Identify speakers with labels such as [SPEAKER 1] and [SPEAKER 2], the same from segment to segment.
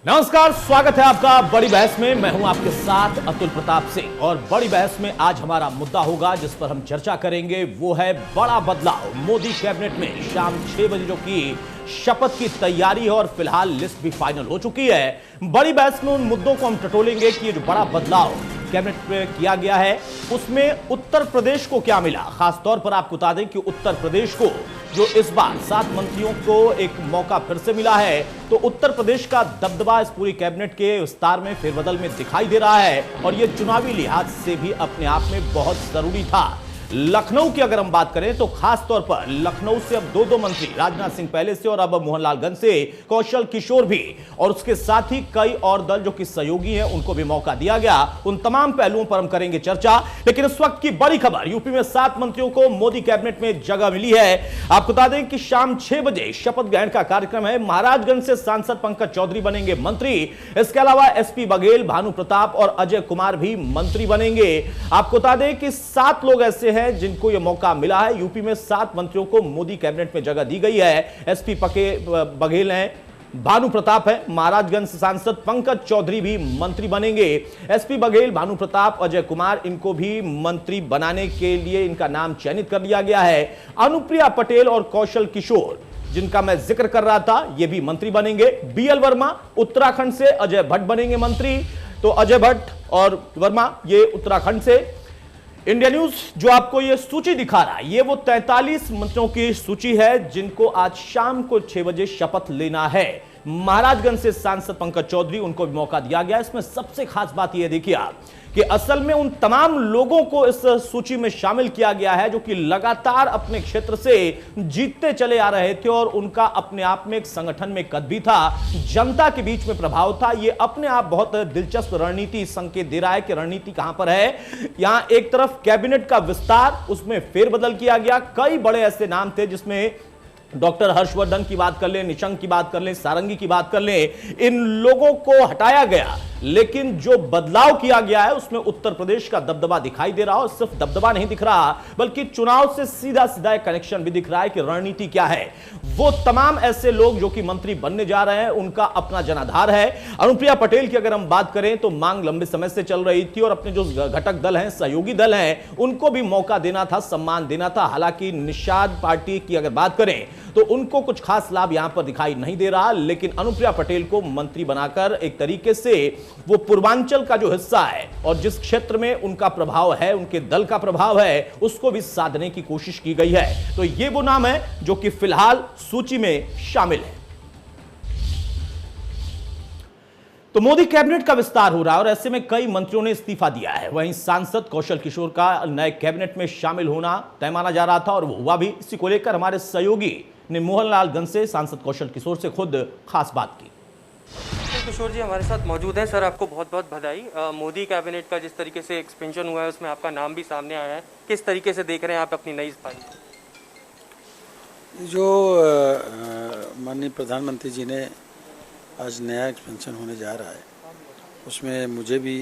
[SPEAKER 1] नमस्कार, स्वागत है आपका बड़ी बहस में। मैं हूं आपके साथ अतुल प्रताप सिंह और बड़ी बहस में आज हमारा मुद्दा होगा जिस पर हम चर्चा करेंगे वो है बड़ा बदलाव। मोदी कैबिनेट में शाम 6 बजे जो कि शपथ की तैयारी है और फिलहाल लिस्ट भी फाइनल हो चुकी है। बड़ी बहस में उन मुद्दों को हम टटोलेंगे कि ये जो बड़ा बदलाव कैबिनेट में किया गया है उसमें उत्तर प्रदेश को क्या मिला। खासतौर पर आपको बता दें कि उत्तर प्रदेश को जो इस बार 7 मंत्रियों को एक मौका फिर से मिला है, तो उत्तर प्रदेश का दबदबा इस पूरी कैबिनेट के विस्तार में फेरबदल में दिखाई दे रहा है और यह चुनावी लिहाज से भी अपने आप में बहुत जरूरी था। लखनऊ की अगर हम बात करें तो खास तौर पर लखनऊ से अब दो मंत्री, राजनाथ सिंह पहले से और अब मोहनलालगंज से कौशल किशोर भी, और उसके साथ ही कई और दल जो कि सहयोगी हैं उनको भी मौका दिया गया। उन तमाम पहलुओं पर हम करेंगे चर्चा। लेकिन इस वक्त की बड़ी खबर, यूपी में 7 मंत्रियों को मोदी कैबिनेट में जगह मिली है। आपको बता दें कि शाम 6 बजे शपथ ग्रहण का कार्यक्रम है। महाराजगंज से सांसद पंकज चौधरी बनेंगे मंत्री। इसके अलावा एसपी बघेल, भानु प्रताप और अजय कुमार भी मंत्री बनेंगे। आपको बता दें कि 7 लोग ऐसे हैं जिनको यह मौका मिला है। यूपी में 7 मंत्रियों को मोदी कैबिनेट में जगह दी गई है। एसपी बघेल हैं, भानु प्रताप है, महाराजगंज सांसद पंकज चौधरी भी मंत्री बनेंगे। एसपी बघेल, भानु प्रताप, अजय कुमार, इनको भी मंत्री बनाने के लिए इनका नाम चयनित कर लिया गया है। अनुप्रिया पटेल और कौशल किशोर जिनका मैं जिक्र कर रहा था, ये भी मंत्री बनेंगे। बीएल वर्मा उत्तराखंड से, अजय भट्ट बनेंगे मंत्री। तो अजय भट्ट और वर्मा ये उत्तराखंड से। इंडिया न्यूज जो आपको ये सूची दिखा रहा है, ये वो 43 मंत्रियों की सूची है जिनको आज शाम को 6 बजे शपथ लेना है। महाराजगंज से सांसद पंकज चौधरी, उनको भी मौका दिया गया। इसमें सबसे खास बात यह देखिए आप कि असल में उन तमाम लोगों को इस सूची में शामिल किया गया है जो कि लगातार अपने क्षेत्र से जीतते चले आ रहे थे और उनका अपने आप में एक संगठन में कद भी था, जनता के बीच में प्रभाव था। यह अपने आप बहुत दिलचस्प रणनीति संकेत दे रहा है कि रणनीति कहां पर है। यहां एक तरफ कैबिनेट का विस्तार, उसमें फेरबदल किया गया। कई बड़े ऐसे नाम थे जिसमें डॉक्टर हर्षवर्धन की बात कर ले, निशंक की बात कर ले, सारंगी की बात कर ले, इन लोगों को हटाया गया। लेकिन जो बदलाव किया गया है उसमें उत्तर प्रदेश का दबदबा दिखाई दे रहा है। और सिर्फ दबदबा नहीं दिख रहा बल्कि चुनाव से सीधा सीधा कनेक्शन भी दिख रहा है कि रणनीति क्या है। वो तमाम ऐसे लोग जो कि मंत्री बनने जा रहे हैं उनका अपना जनाधार है। अनुप्रिया पटेल की अगर हम बात करें तो मांग लंबे समय से चल रही थी और अपने जो घटक दल हैं, सहयोगी दल हैं, उनको भी मौका देना था, सम्मान देना था। हालांकि निषाद पार्टी की अगर बात करें तो उनको कुछ खास लाभ यहां पर दिखाई नहीं दे रहा। लेकिन अनुप्रिया पटेल को मंत्री बनाकर एक तरीके से वो पूर्वांचल का जो हिस्सा है और जिस क्षेत्र में उनका प्रभाव है, उनके दल का प्रभाव है, उसको भी साधने की कोशिश की गई है। तो ये वो नाम है जो कि फिलहाल सूची में शामिल है। तो मोदी कैबिनेट का विस्तार हो रहा है और ऐसे में कई मंत्रियों ने इस्तीफा दिया है। वहीं सांसद कौशल किशोर का नए कैबिनेट में शामिल होना तय माना जा रहा था और वो हुआ भी। इसी को लेकर हमारे सहयोगी ने मोहनलालगंज से सांसद कौशल किशोर से खुद खास बात की।
[SPEAKER 2] किशोर जी हमारे साथ मौजूद हैं। सर, आपको बहुत बहुत बधाई। मोदी कैबिनेट का जिस तरीके से एक्सपेंशन हुआ है उसमें आपका नाम भी सामने आया है, किस तरीके से देख रहे हैं आप अपनी नई फाइल?
[SPEAKER 3] जो माननीय प्रधानमंत्री जी ने आज नया एक्सपेंशन होने जा रहा है उसमें मुझे भी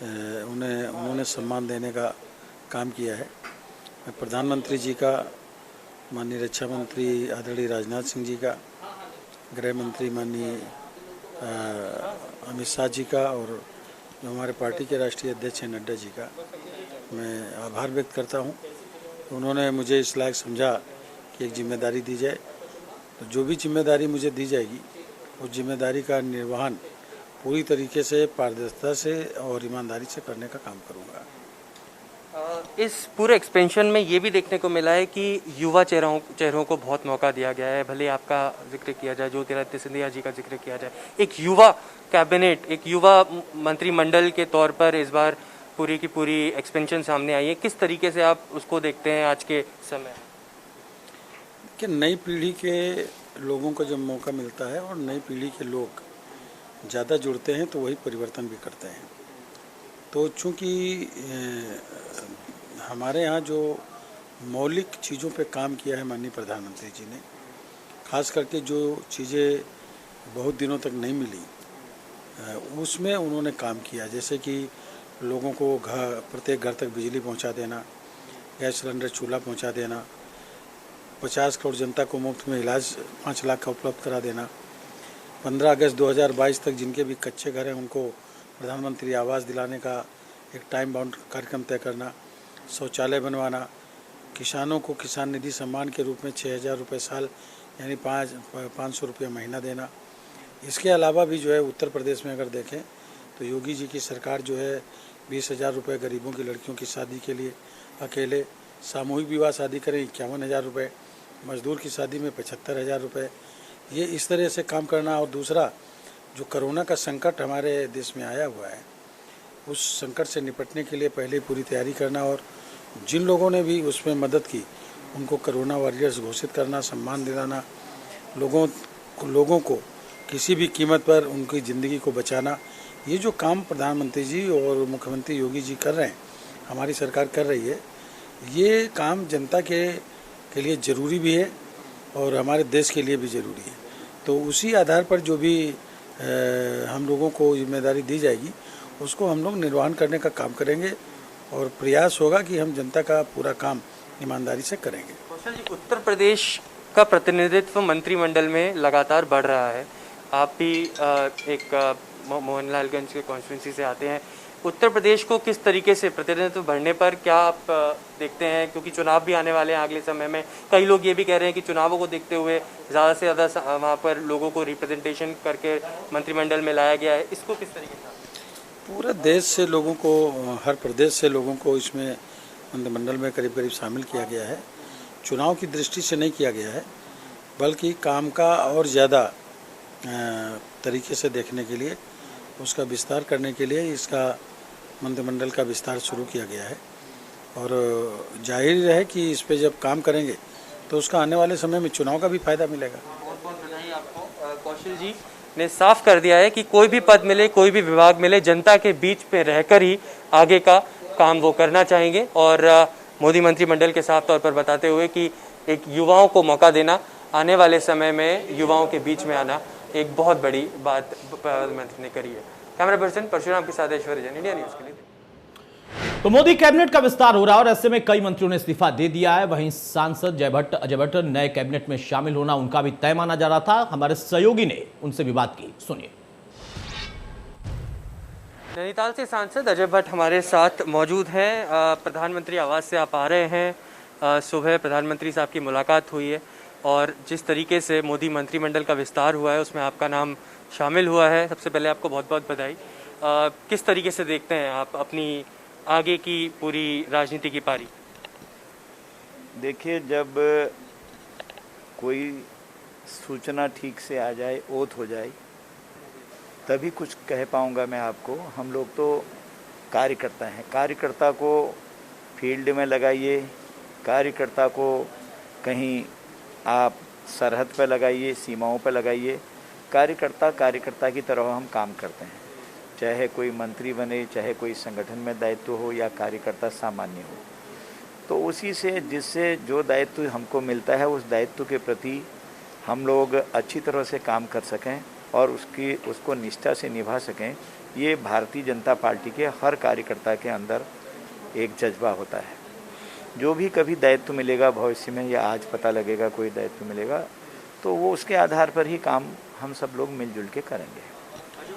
[SPEAKER 3] उन्होंने सम्मान देने का काम किया है। मैं प्रधानमंत्री जी का, माननीय रक्षा मंत्री आदरणीय राजनाथ सिंह जी का, गृह मंत्री माननीय अमित शाह जी का और जो हमारे पार्टी के राष्ट्रीय अध्यक्ष हैं नड्डा जी का मैं आभार व्यक्त करता हूं। उन्होंने मुझे इस लायक समझा कि एक जिम्मेदारी दी जाए, तो जो भी जिम्मेदारी मुझे दी जाएगी उस जिम्मेदारी का निर्वहन पूरी तरीके से, पारदर्शिता से और ईमानदारी से करने का काम करूंगा।
[SPEAKER 2] इस पूरे एक्सपेंशन में ये भी देखने को मिला है कि युवा चेहरों को बहुत मौका दिया गया है। भले आपका जिक्र किया जाए, ज्योतिरादित्य सिंधिया जी का जिक्र किया जाए, एक युवा कैबिनेट, एक युवा मंत्रिमंडल के तौर पर इस बार पूरी की पूरी एक्सपेंशन सामने आई है। किस तरीके से आप उसको देखते हैं आज के समय?
[SPEAKER 3] कि नई पीढ़ी के लोगों को जब मौका मिलता है और नई पीढ़ी के लोग ज़्यादा जुड़ते हैं तो वही परिवर्तन भी करते हैं। तो चूँकि हमारे यहाँ जो मौलिक चीज़ों पे काम किया है माननीय प्रधानमंत्री जी ने, खास करके जो चीज़ें बहुत दिनों तक नहीं मिली उसमें उन्होंने काम किया। जैसे कि लोगों को प्रत्येक घर तक बिजली पहुंचा देना, गैस सिलेंडर चूल्हा पहुंचा देना, 50 करोड़ जनता को मुफ्त में इलाज 5 लाख का उपलब्ध करा देना, 15 अगस्त 2022 तक जिनके भी कच्चे घर हैं उनको प्रधानमंत्री आवास दिलाने का एक टाइम बाउंड कार्यक्रम तय करना, शौचालय बनवाना, किसानों को किसान निधि सम्मान के रूप में 6,000 रुपये साल यानी 500 रुपये महीना देना। इसके अलावा भी जो है उत्तर प्रदेश में अगर देखें तो योगी जी की सरकार जो है 20,000 रुपये गरीबों की लड़कियों की शादी के लिए अकेले, सामूहिक विवाह शादी करें 51,000 रुपये, मजदूर की शादी में 75,000 रुपये, ये इस तरह से काम करना। और दूसरा जो कोरोना का संकट हमारे देश में आया हुआ है उस संकट से निपटने के लिए पहले पूरी तैयारी करना और जिन लोगों ने भी उसमें मदद की उनको कोरोना वॉरियर्स घोषित करना, सम्मान दिलाना, लोगों को किसी भी कीमत पर उनकी ज़िंदगी को बचाना, ये जो काम प्रधानमंत्री जी और मुख्यमंत्री योगी जी कर रहे हैं, हमारी सरकार कर रही है, ये काम जनता के लिए ज़रूरी भी है और हमारे देश के लिए भी ज़रूरी है। तो उसी आधार पर जो भी हम लोगों को जिम्मेदारी दी जाएगी उसको हम लोग निर्वहन करने का काम करेंगे और प्रयास होगा कि हम जनता का पूरा काम ईमानदारी से करेंगे।
[SPEAKER 2] कौशल जी, उत्तर प्रदेश का प्रतिनिधित्व मंत्रिमंडल में लगातार बढ़ रहा है। आप भी एक मोहनलालगंज के कॉन्स्टिट्यूंसी से आते हैं। उत्तर प्रदेश को किस तरीके से प्रतिनिधित्व बढ़ने पर क्या आप देखते हैं, क्योंकि चुनाव भी आने वाले हैं अगले समय में, कई लोग ये भी कह रहे हैं कि चुनावों को देखते हुए ज़्यादा से ज़्यादा वहाँ पर लोगों को रिप्रेजेंटेशन करके मंत्रिमंडल में लाया गया है, इसको किस तरीके से?
[SPEAKER 3] पूरे देश से लोगों को, हर प्रदेश से लोगों को इसमें मंत्रिमंडल में करीब करीब शामिल किया गया है। चुनाव की दृष्टि से नहीं किया गया है बल्कि काम का और ज़्यादा तरीके से देखने के लिए, उसका विस्तार करने के लिए इसका मंत्रिमंडल का विस्तार शुरू किया गया है। और जाहिर है कि इस पे जब काम करेंगे तो उसका आने वाले समय में चुनाव का भी फायदा मिलेगा।
[SPEAKER 2] बहुत बहुत बधाई आपको। कौशल जी ने साफ कर दिया है कि कोई भी पद मिले, कोई भी विभाग मिले, जनता के बीच में रहकर ही आगे का काम वो करना चाहेंगे। और मोदी मंत्रिमंडल के साफ तौर पर बताते हुए कि एक युवाओं को मौका देना, आने वाले समय में युवाओं के बीच में आना, एक बहुत बड़ी बात प्रधानमंत्री ने करी है। कैमरा पर्सन परशुराम के साथ ऐश्वर्य जैन, इंडिया न्यूज़ के लिए।
[SPEAKER 1] तो मोदी कैबिनेट का विस्तार हो रहा है और ऐसे में कई मंत्रियों ने इस्तीफा दे दिया है। वहीं सांसद अजय भट्ट नए कैबिनेट में शामिल होना उनका भी तय माना जा रहा था। हमारे सहयोगी ने उनसे भी बात की, सुनिए।
[SPEAKER 2] नैनीताल से सांसद अजय भट्ट हमारे साथ मौजूद हैं। प्रधानमंत्री आवास से आप आ रहे हैं, सुबह प्रधानमंत्री साहब की मुलाकात हुई है और जिस तरीके से मोदी मंत्रिमंडल का विस्तार हुआ है उसमें आपका नाम शामिल हुआ है। सबसे पहले आपको बहुत बहुत बधाई। किस तरीके से देखते हैं आप अपनी आगे की पूरी राजनीति की पारी?
[SPEAKER 4] देखिए, जब कोई सूचना ठीक से आ जाए, ओत हो जाए, तभी कुछ कह पाऊंगा मैं आपको। हम लोग तो कार्यकर्ता हैं। कार्यकर्ता को फील्ड में लगाइए, कार्यकर्ता को कहीं आप सरहद पर लगाइए, सीमाओं पर लगाइए। कार्यकर्ता की तरह हम काम करते हैं, चाहे कोई मंत्री बने, चाहे कोई संगठन में दायित्व हो या कार्यकर्ता सामान्य हो। तो उसी से जिससे जो दायित्व हमको मिलता है उस दायित्व के प्रति हम लोग अच्छी तरह से काम कर सकें और उसको निष्ठा से निभा सकें, ये भारतीय जनता पार्टी के हर कार्यकर्ता के अंदर एक जज्बा होता है। जो भी कभी दायित्व मिलेगा भविष्य में या आज पता लगेगा कोई दायित्व मिलेगा, तो वो उसके आधार पर ही काम हम सब लोग मिलजुल के करेंगे।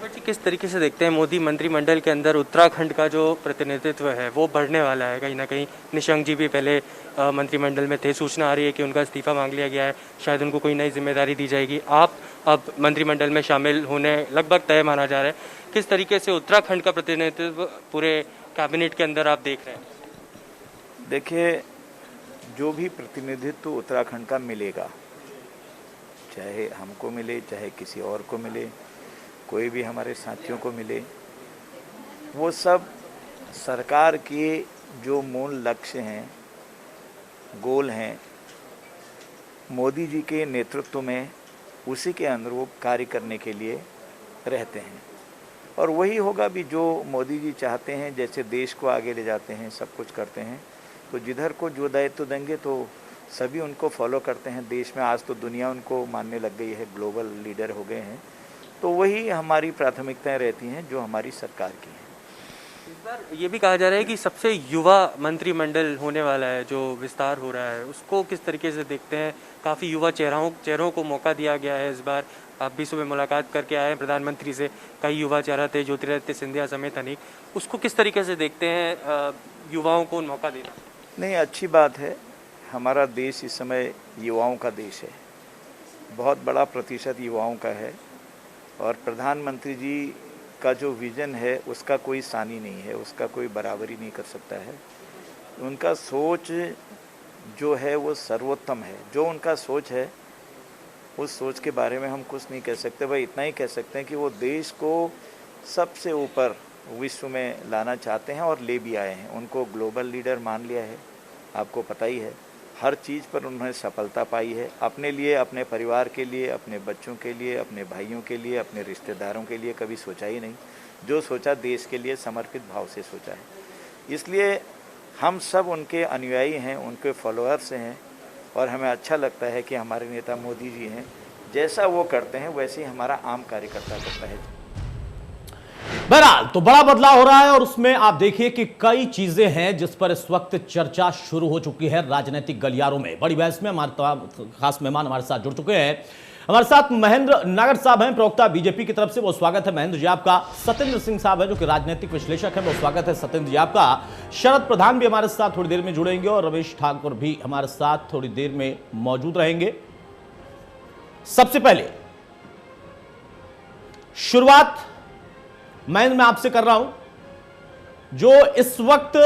[SPEAKER 2] जी, किस तरीके से देखते हैं मोदी मंत्रिमंडल के अंदर उत्तराखंड का जो प्रतिनिधित्व है वो बढ़ने वाला है? कहीं ना कहीं निशंक जी भी पहले मंत्रिमंडल में थे, सूचना आ रही है कि उनका इस्तीफा मांग लिया गया है, शायद उनको कोई नई जिम्मेदारी दी जाएगी। आप अब मंत्रिमंडल में शामिल होने लगभग तय माना जा रहा है। किस तरीके से उत्तराखंड का प्रतिनिधित्व पूरे कैबिनेट के अंदर आप देख रहे हैं?
[SPEAKER 4] देखिए, जो भी प्रतिनिधित्व उत्तराखंड का मिलेगा, चाहे हमको मिले, चाहे किसी और को मिले, कोई भी हमारे साथियों को मिले, वो सब सरकार के जो मूल लक्ष्य हैं, गोल हैं, मोदी जी के नेतृत्व में उसी के अनुरूप कार्य करने के लिए रहते हैं। और वही होगा भी जो मोदी जी चाहते हैं। जैसे देश को आगे ले जाते हैं, सब कुछ करते हैं, तो जिधर को जो दायित्व देंगे तो सभी उनको फॉलो करते हैं। देश में आज तो दुनिया उनको मानने लग गई है, ग्लोबल लीडर हो गए हैं। तो वही हमारी प्राथमिकताएं रहती हैं जो हमारी सरकार की हैं।
[SPEAKER 2] इस बार ये भी कहा जा रहा है कि सबसे युवा मंत्रिमंडल होने वाला है, जो विस्तार हो रहा है उसको किस तरीके से देखते हैं? काफ़ी युवा चेहरों को मौका दिया गया है इस बार। आप भी सुबह मुलाकात करके आए हैं प्रधानमंत्री से, कई युवा चेहरा थे, ज्योतिरादित्य सिंधिया समेत अनेक। उसको किस तरीके से देखते हैं युवाओं को मौका देना?
[SPEAKER 4] नहीं, अच्छी बात है। हमारा देश इस समय युवाओं का देश है, बहुत बड़ा प्रतिशत युवाओं का है और प्रधानमंत्री जी का जो विज़न है उसका कोई सानी नहीं है, उसका कोई बराबरी नहीं कर सकता है। उनका सोच जो है वो सर्वोत्तम है। जो उनका सोच है उस सोच के बारे में हम कुछ नहीं कह सकते, भाई इतना ही कह सकते हैं कि वो देश को सबसे ऊपर विश्व में लाना चाहते हैं और ले भी आए हैं। उनको ग्लोबल लीडर मान लिया है, आपको पता ही है। हर चीज़ पर उन्होंने सफलता पाई है, अपने लिए, अपने परिवार के लिए, अपने बच्चों के लिए, अपने भाइयों के लिए, अपने रिश्तेदारों के लिए कभी सोचा ही नहीं। जो सोचा देश के लिए समर्पित भाव से सोचा है। इसलिए हम सब उनके अनुयायी हैं, उनके फॉलोअर्स हैं और हमें अच्छा लगता है कि हमारे नेता मोदी जी हैं, जैसा वो करते हैं वैसे ही हमारा आम कार्यकर्ता करता है।
[SPEAKER 1] बहरहाल तो बड़ा बदलाव हो रहा है और उसमें आप देखिए कि कई चीजें हैं जिस पर इस वक्त चर्चा शुरू हो चुकी है राजनीतिक गलियारों में। बड़ी बहस में हमारे खास मेहमान हमारे साथ जुड़ चुके हैं। हमारे साथ महेंद्र नागर साहब हैं, प्रवक्ता बीजेपी की तरफ से, वो स्वागत है महेंद्र जी आपका। सत्येंद्र सिंह साहब हैं जो कि राजनीतिक विश्लेषक हैं, वो स्वागत है सत्येंद्र जी आपका। शरद प्रधान भी हमारे साथ थोड़ी देर में जुड़ेंगे और रमेश ठाकुर भी हमारे साथ थोड़ी देर में मौजूद रहेंगे। सबसे पहले शुरुआत मैं आपसे कर रहा हूं। जो इस वक्त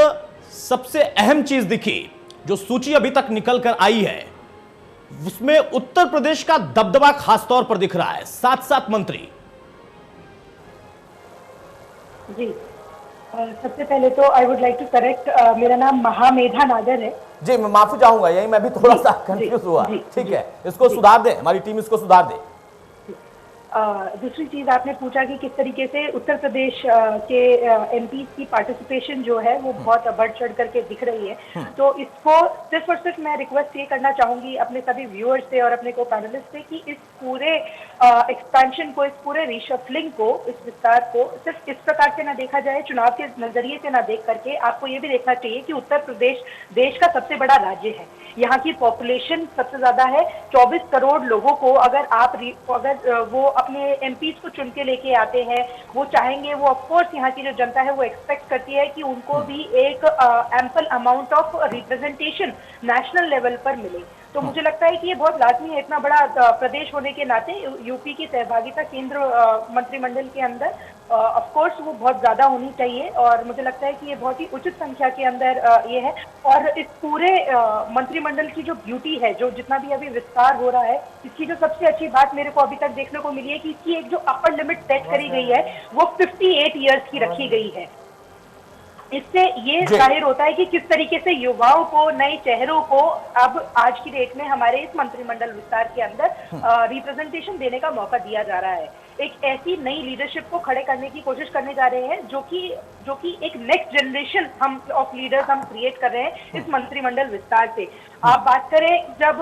[SPEAKER 1] सबसे अहम चीज दिखी, जो सूची अभी तक निकल कर आई है, उसमें उत्तर प्रदेश का दबदबा खासतौर पर दिख रहा है। 7 मंत्री।
[SPEAKER 5] जी, सबसे पहले तो I would like to correct, मेरा नाम महामेधा नागर है।
[SPEAKER 1] जी, मैं माफी चाहूंगा, यही मैं भी थोड़ा सा कंफ्यूज हुआ। ठीक है, इसको सुधार दे, हमारी टीम इसको सुधार दे।
[SPEAKER 5] दूसरी चीज आपने पूछा कि किस तरीके से उत्तर प्रदेश के एमपी की पार्टिसिपेशन जो है वो बहुत बढ़ चढ़ करके दिख रही है। तो इसको सिर्फ और सिर्फ मैं रिक्वेस्ट ये करना चाहूंगी अपने सभी व्यूअर्स से और अपने को पैनलिस्ट से कि इस पूरे एक्सपेंशन को, इस पूरे रिशफलिंग को, इस विस्तार को सिर्फ इस प्रकार से ना देखा जाए, चुनाव के नजरिए से ना देख करके आपको ये भी देखना चाहिए कि उत्तर प्रदेश देश का सबसे बड़ा राज्य है। यहाँ की पॉपुलेशन सबसे ज्यादा है, 24 करोड़ लोगों को अगर वो अपने एमपीज को चुन के लेके आते हैं, वो चाहेंगे, वो ऑफकोर्स यहाँ की जो जनता है वो एक्सपेक्ट करती है कि उनको भी एक ample amount of representation national level पर मिले। तो मुझे लगता है कि ये बहुत लाजमी है, इतना बड़ा प्रदेश होने के नाते यूपी की सहभागिता केंद्र मंत्रिमंडल के अंदर ऑफ कोर्स वो बहुत ज्यादा होनी चाहिए और मुझे लगता है कि ये बहुत ही उचित संख्या के अंदर ये है। और इस पूरे मंत्रिमंडल की जो ब्यूटी है, जो जितना भी अभी विस्तार हो रहा है, इसकी जो सबसे अच्छी बात मेरे को अभी तक देखने को मिली है कि इसकी एक जो अपर लिमिट सेट करी गई है वो 58 ईयर्स की रखी गई है। इससे ये जाहिर होता है कि किस तरीके से युवाओं को, नए चेहरों को अब आज की डेट में हमारे इस मंत्रिमंडल विस्तार के अंदर रिप्रेजेंटेशन देने का मौका दिया जा रहा है। एक ऐसी नई लीडरशिप को खड़े करने की कोशिश करने जा रहे हैं जो कि एक नेक्स्ट जनरेशन हम ऑफ लीडर्स हम क्रिएट कर रहे हैं इस मंत्रिमंडल विस्तार से। आप बात करें जब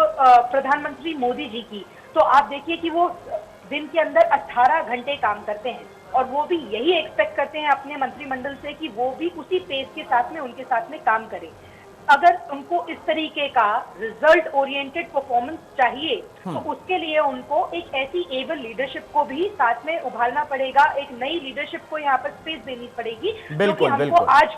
[SPEAKER 5] प्रधानमंत्री मोदी जी की, तो आप देखिए कि वो दिन के अंदर 18 घंटे काम करते हैं और वो भी यही एक्सपेक्ट करते हैं अपने मंत्रिमंडल से कि वो भी उसी पेस के साथ में उनके साथ में काम करें। अगर उनको इस तरीके का रिजल्ट ओरिएंटेड परफॉर्मेंस चाहिए तो उसके लिए उनको एक ऐसी एबल लीडरशिप को भी साथ में उभारना पड़ेगा, एक नई लीडरशिप को यहाँ पर स्पेस देनी पड़ेगी, क्योंकि हमको आज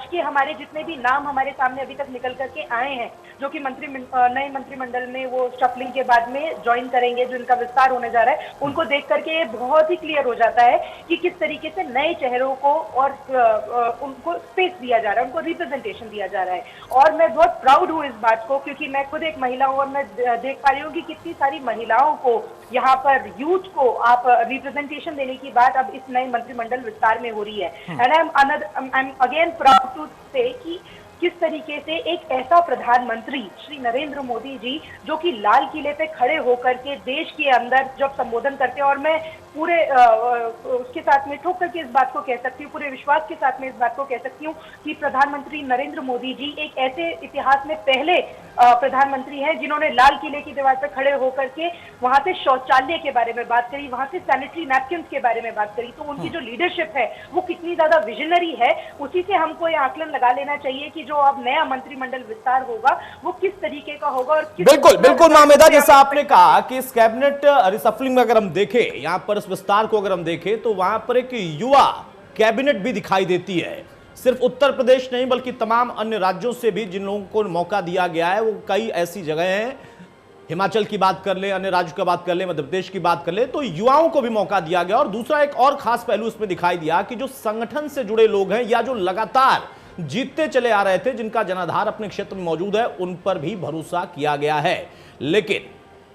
[SPEAKER 5] के हमारे जितने भी नाम हमारे सामने अभी तक निकल करके आए हैं, जो कि नए मंत्रिमंडल में वो शफलिंग के बाद में ज्वाइन करेंगे, जो इनका विस्तार होने जा रहा है, उनको देख करके बहुत ही क्लियर हो जाता है कि किस तरीके से नए चेहरों को और उनको स्पेस दिया जा रहा है, उनको रिप्रेजेंटेशन दिया जा रहा है। और मैं बहुत प्राउड हूँ इस बात को, क्योंकि मैं खुद एक महिला हूँ और मैं देख पा रही हूँ कि कितनी सारी महिलाओं को यहाँ पर, यूथ को आप रिप्रेजेंटेशन देने की बात अब इस नए मंत्रिमंडल विस्तार में हो रही है। And I am again proud to say कि किस तरीके से एक ऐसा प्रधानमंत्री श्री नरेंद्र मोदी जी जो कि लाल किले पे खड़े होकर के देश के अंदर जब संबोधन करते हैं, और मैं पूरे उसके साथ में ठोक करके इस बात को कह सकती हूँ, पूरे विश्वास के साथ में इस बात को कह सकती हूँ कि प्रधानमंत्री नरेंद्र मोदी जी एक ऐसे इतिहास में पहले प्रधानमंत्री हैं जिन्होंने लाल किले की दीवार पर खड़े होकर के वहां से शौचालय के बारे में बात करी, वहां से सैनिटरी नैपकिन के बारे में बात करी। तो उनकी जो लीडरशिप है वो कितनी ज्यादा विजनरी है, उसी से हमको ये आकलन लगा लेना चाहिए कि जो अब नया मंत्रिमंडल विस्तार होगा वो किस तरीके का होगा। और
[SPEAKER 1] बिल्कुल बिल्कुल मामेदा, जैसा आपने कहा कि इस कैबिनेट रिसफलिंग में अगर हम देखें, यहां पर इस विस्तार को अगर हम देखें तो वहां पर एक युवा कैबिनेट भी दिखाई देती है। सिर्फ उत्तर प्रदेश नहीं बल्कि तमाम अन्य राज्यों से भी जिन लोगों को मौका दिया गया है वो कई ऐसी जगह हैं, हिमाचल की बात कर ले, अन्य राज्यों की बात कर ले, मध्य प्रदेश की बात कर ले, तो युवाओं को भी मौका दिया गया। और दूसरा एक और खास पहलू इसमें दिखाई दिया कि जो संगठन से जुड़े लोग हैं या जो लगातार जीतते चले आ रहे थे, जिनका जनाधार अपने क्षेत्र में मौजूद है, उन पर भी भरोसा किया गया है। लेकिन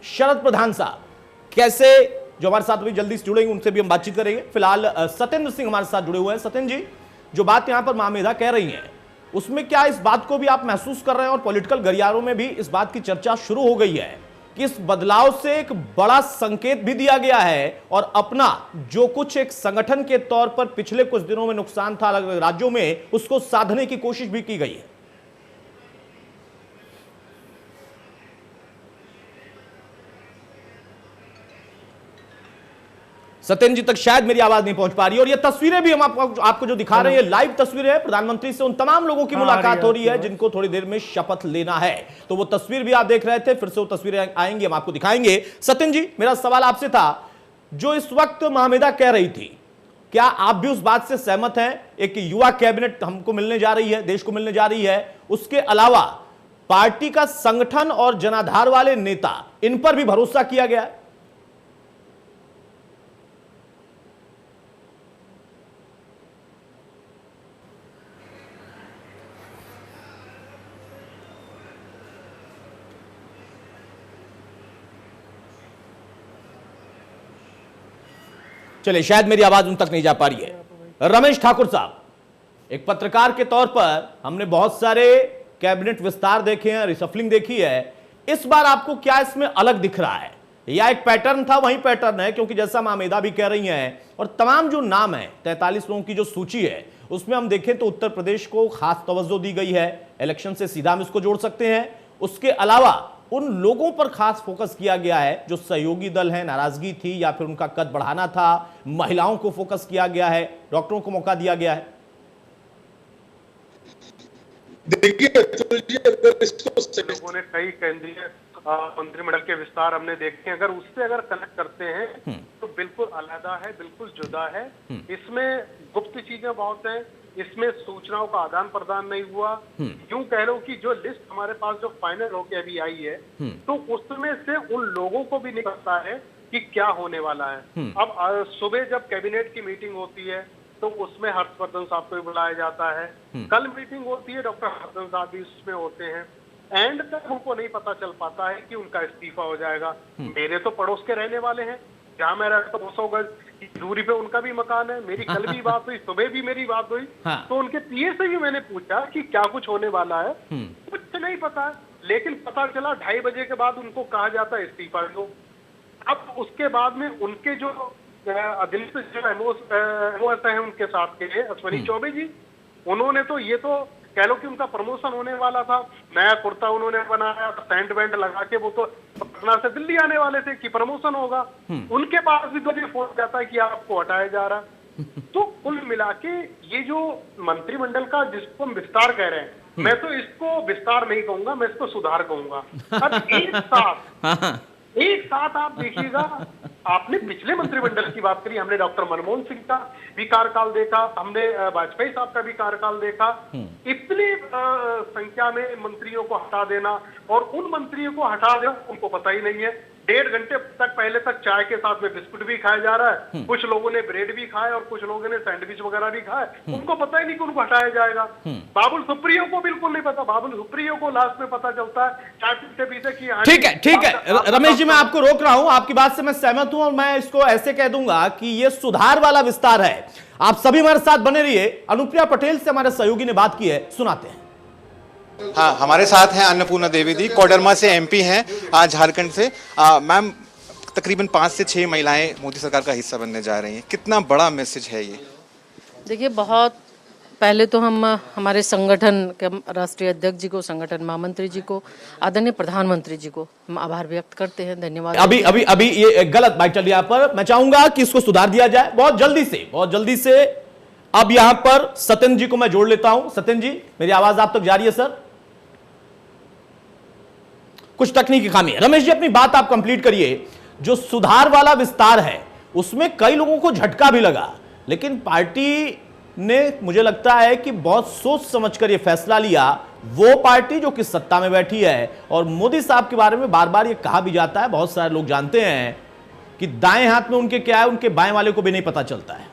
[SPEAKER 1] शरद प्रधान साहब कैसे, जो हमारे साथ भी जल्दी से जुड़ेंगे उनसे भी हम बातचीत करेंगे। फिलहाल सत्येंद्र सिंह हमारे साथ जुड़े हुए हैं। सत्येंद्र जी, जो बात यहां पर मामेदा कह रही हैं उसमें क्या इस बात को भी आप महसूस कर रहे हैं और पॉलिटिकल गलियारों में भी इस बात की चर्चा शुरू हो गई है कि इस बदलाव से एक बड़ा संकेत भी दिया गया है और अपना जो कुछ एक संगठन के तौर पर पिछले कुछ दिनों में नुकसान था अलग अलग राज्यों में, उसको साधने की कोशिश भी की गई है? सत्येंद्र जी तक शायद मेरी आवाज नहीं पहुंच पा रही है। और ये तस्वीरें भी हम आपको जो दिखा रहे हैं, लाइव तस्वीरें हैं प्रधानमंत्री से उन तमाम लोगों की मुलाकात हो रही है जिनको थोड़ी देर में शपथ लेना है। तो वो तस्वीर भी आप देख रहे थे, फिर से वो तस्वीरें आएंगी, हम आपको दिखाएंगे। सत्येंद्र जी, मेरा सवाल आपसे था, जो इस वक्त मामेदा कह रही थी, क्या आप भी उस बात से सहमत हैं? एक युवा कैबिनेट हमको मिलने जा रही है, देश को मिलने जा रही है, उसके अलावा पार्टी का संगठन और जनाधार वाले नेता, इन पर भी भरोसा किया गया है? चलिए, शायद मेरी आवाज उन तक नहीं जा पा रही है। रमेश ठाकुर साहब, एक पत्रकार के तौर पर हमने बहुत सारे कैबिनेट विस्तार देखे हैं, रिसफलिंग देखी है, इस बार आपको क्या इसमें अलग दिख रहा है या एक पैटर्न था वही पैटर्न है? क्योंकि जैसा मामेदा भी कह रही हैं और तमाम जो नाम है, 43 लोगों की जो सूची है, उसमें हम देखें तो उत्तर प्रदेश को खास तवज्जो दी गई है, इलेक्शन से सीधा हम इसको जोड़ सकते हैं। उसके अलावा उन लोगों पर खास फोकस किया गया है जो सहयोगी दल है, नाराजगी थी या फिर उनका कद बढ़ाना था, महिलाओं को फोकस किया गया है, डॉक्टरों को मौका दिया गया है।
[SPEAKER 6] देखिए, लोगों ने कई केंद्रीय मंत्रिमंडल के विस्तार हमने देखे, अगर उससे अगर कनेक्ट करते हैं तो बिल्कुल अलग है, बिल्कुल जुदा है। इसमें गुप्त चीजें बहुत हैं, इसमें सूचनाओं का आदान प्रदान नहीं हुआ। यूं कह लो कि जो लिस्ट हमारे पास जो फाइनल होके अभी आई है, तो उसमें से उन लोगों को भी नहीं पता है कि क्या होने वाला है। अब सुबह जब कैबिनेट की मीटिंग होती है तो उसमें हर्षवर्धन साहब को भी बुलाया जाता है, कल मीटिंग होती है, डॉक्टर हर्षवर्धन साहब भी उसमें होते हैं। एंड तक उनको नहीं पता चल पाता है कि उनका इस्तीफा हो जाएगा। मेरे तो पड़ोस के रहने वाले हैं, जहाँ मैं रहता हूँ 200 गज की दूरी पे उनका भी मकान है। मेरी कल भी बात हुई, सुबह भी मेरी बात हुई।
[SPEAKER 1] हाँ।
[SPEAKER 6] तो उनके पीए से भी मैंने पूछा कि क्या कुछ होने वाला है, कुछ नहीं पता है। लेकिन पता चला 2:30 बजे के बाद उनको कहा जाता है इस्तीफा दो। अब उसके बाद में उनके जो अधीनस्थ जो एमओएस है उनके साथ के अश्विनी चौबे जी, उन्होंने तो ये तो कह लो कि उनका प्रमोशन होने वाला था, नया कुर्ता उन्होंने बनाया, सेंट बैंड लगा के वो तो पटना से दिल्ली आने वाले थे कि प्रमोशन होगा। उनके पास भी 2 बजे फोन जाता है कि आपको हटाया जा रहा। तो कुल मिला के ये जो मंत्रिमंडल का जिसको हम विस्तार कह रहे हैं, मैं तो इसको विस्तार नहीं कहूंगा, मैं इसको सुधार कहूंगा। अब एक साथ आप देखिएगा, आपने पिछले मंत्रिमंडल की बात करी, हमने डॉक्टर मनमोहन सिंह का भी कार्यकाल देखा, हमने वाजपेयी साहब का भी कार्यकाल देखा। इतनी संख्या में मंत्रियों को हटा देना, और उन मंत्रियों को हटा देना उनको पता ही नहीं है। 1.5 घंटे तक पहले तक चाय के साथ में बिस्कुट भी खाया जा रहा है, कुछ लोगों ने ब्रेड भी खाए और कुछ लोगों ने सैंडविच वगैरह भी खाए। उनको पता ही नहीं कि उनको हटाया जाएगा। बाबुल सुप्रियो को बिल्कुल नहीं पता, बाबुल सुप्रियो को लास्ट में पता चलता है चाय पीते पीते कि
[SPEAKER 1] ठीक है रमेश जी, मैं आपको रोक रहा हूं, आपकी बात से मैं सहमत हूं और मैं इसको ऐसे कह दूंगा कि ये सुधार वाला विस्तार है। आप सभी हमारे साथ बने रहिए। अनुप्रिया पटेल से हमारे सहयोगी ने बात की है, सुनाते हैं।
[SPEAKER 7] हाँ, हमारे साथ हैं अन्नपूर्णा द्विवेदी, कोडरमा से एमपी हैं, आज झारखंड से। मैम, तकरीबन 5 से 6 महिलाएं मोदी सरकार का हिस्सा बनने जा रही हैं, कितना बड़ा मैसेज है ये?
[SPEAKER 8] देखिए, बहुत पहले तो हम हमारे संगठन के राष्ट्रीय अध्यक्ष जी को, संगठन महामंत्री जी को, आदरणीय प्रधानमंत्री जी को हम आभार व्यक्त करते हैं, धन्यवाद।
[SPEAKER 1] अभी ये गलत बात चल रही है यहाँ पर। मैं चाहूंगा कि इसको सुधार दिया जाए बहुत जल्दी से। अब यहां पर सत्येंद्र जी को मैं जोड़ लेता हूं। सत्येंद्र जी, मेरी आवाज आप तक जा रही है सर? कुछ तकनीकी खामी है। रमेश जी, अपनी बात आप कंप्लीट करिए। जो सुधार वाला विस्तार है उसमें कई लोगों को झटका भी लगा, लेकिन पार्टी ने, मुझे लगता है कि बहुत सोच समझकर यह फैसला लिया। वो पार्टी जो कि सत्ता में बैठी है, और मोदी साहब के बारे में बार बार यह कहा भी जाता है, बहुत सारे लोग जानते हैं कि दाएं हाथ में उनके क्या है, उनके बाएं वाले को भी नहीं पता चलता है।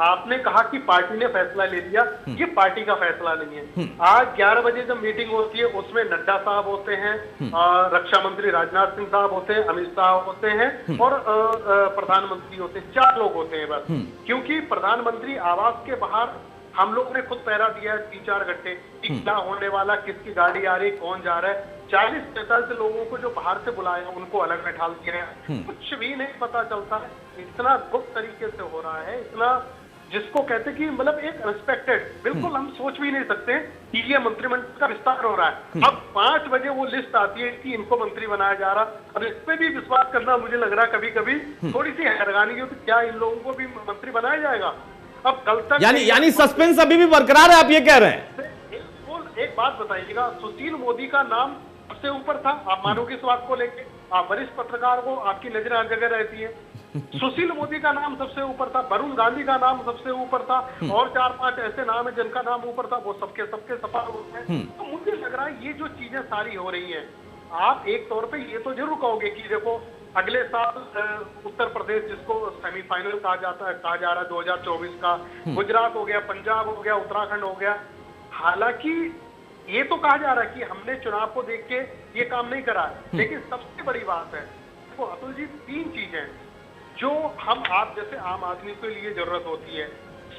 [SPEAKER 6] आपने कहा कि पार्टी ने फैसला ले लिया, ये पार्टी का फैसला नहीं है। आज 11 बजे जब मीटिंग होती है उसमें नड्डा साहब होते हैं, रक्षा मंत्री राजनाथ सिंह साहब होते हैं, अमित शाह होते हैं और प्रधानमंत्री होते हैं। 4 लोग होते हैं बस। क्योंकि प्रधानमंत्री आवास के बाहर हम लोग ने खुद पहरा दिया है 3-4 घंटे कि क्या होने वाला, किसकी गाड़ी आ रही, कौन जा रहा है। 40-45 लोगों को जो बाहर से बुलाया उनको अलग में ढाल दिया है। कुछ भी नहीं पता चलता है। इतना गुप्त तरीके से हो रहा है, इतना जिसको कहते कि मतलब एक रिस्पेक्टेड, बिल्कुल हम सोच भी नहीं सकते कि ये मंत्रिमंडल का विस्तार हो रहा है। अब 5 बजे वो लिस्ट आती है कि इनको मंत्री बनाया जा रहा। अब इस पे भी विश्वास करना मुझे लग रहा है कभी कभी थोड़ी सी हैरानी हो कि क्या इन लोगों को भी मंत्री बनाया जाएगा। अब कल तक
[SPEAKER 1] यानी सस्पेंस अभी भी बरकरार है, आप ये कह रहे हैं?
[SPEAKER 6] एक बात बताइएगा, सुशील मोदी का नाम सबसे ऊपर था, आप मानोगे इस बात को लेके? आप वरिष्ठ पत्रकार को, आपकी नजर हर जगह रहती है। सुशील मोदी का नाम सबसे ऊपर था, वरुण गांधी का नाम सबसे ऊपर था, और 4-5 ऐसे नाम है जिनका नाम ऊपर था, वो सबके सफल होते हैं। तो मुझे लग रहा है ये जो चीजें सारी हो रही हैं, आप एक तौर पे ये तो जरूर कहोगे कि देखो अगले साल उत्तर प्रदेश, जिसको सेमीफाइनल कहा जा रहा है 2024 का, गुजरात हो गया, पंजाब हो गया, उत्तराखंड हो गया। हालांकि ये तो कहा जा रहा है कि हमने चुनाव को देख के ये काम नहीं करा है, लेकिन सबसे बड़ी बात है तो अतुल जी, 3 चीजें जो हम आप जैसे आम आदमी के लिए जरूरत होती है,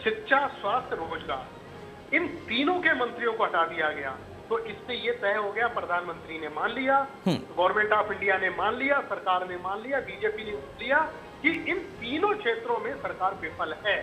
[SPEAKER 6] शिक्षा, स्वास्थ्य, रोजगार, इन तीनों के मंत्रियों को हटा दिया गया। तो इससे ये तय हो गया, प्रधानमंत्री ने मान लिया, गवर्नमेंट ऑफ इंडिया ने मान लिया, सरकार ने मान लिया, बीजेपी ने मान लिया कि इन तीनों क्षेत्रों में सरकार विफल है।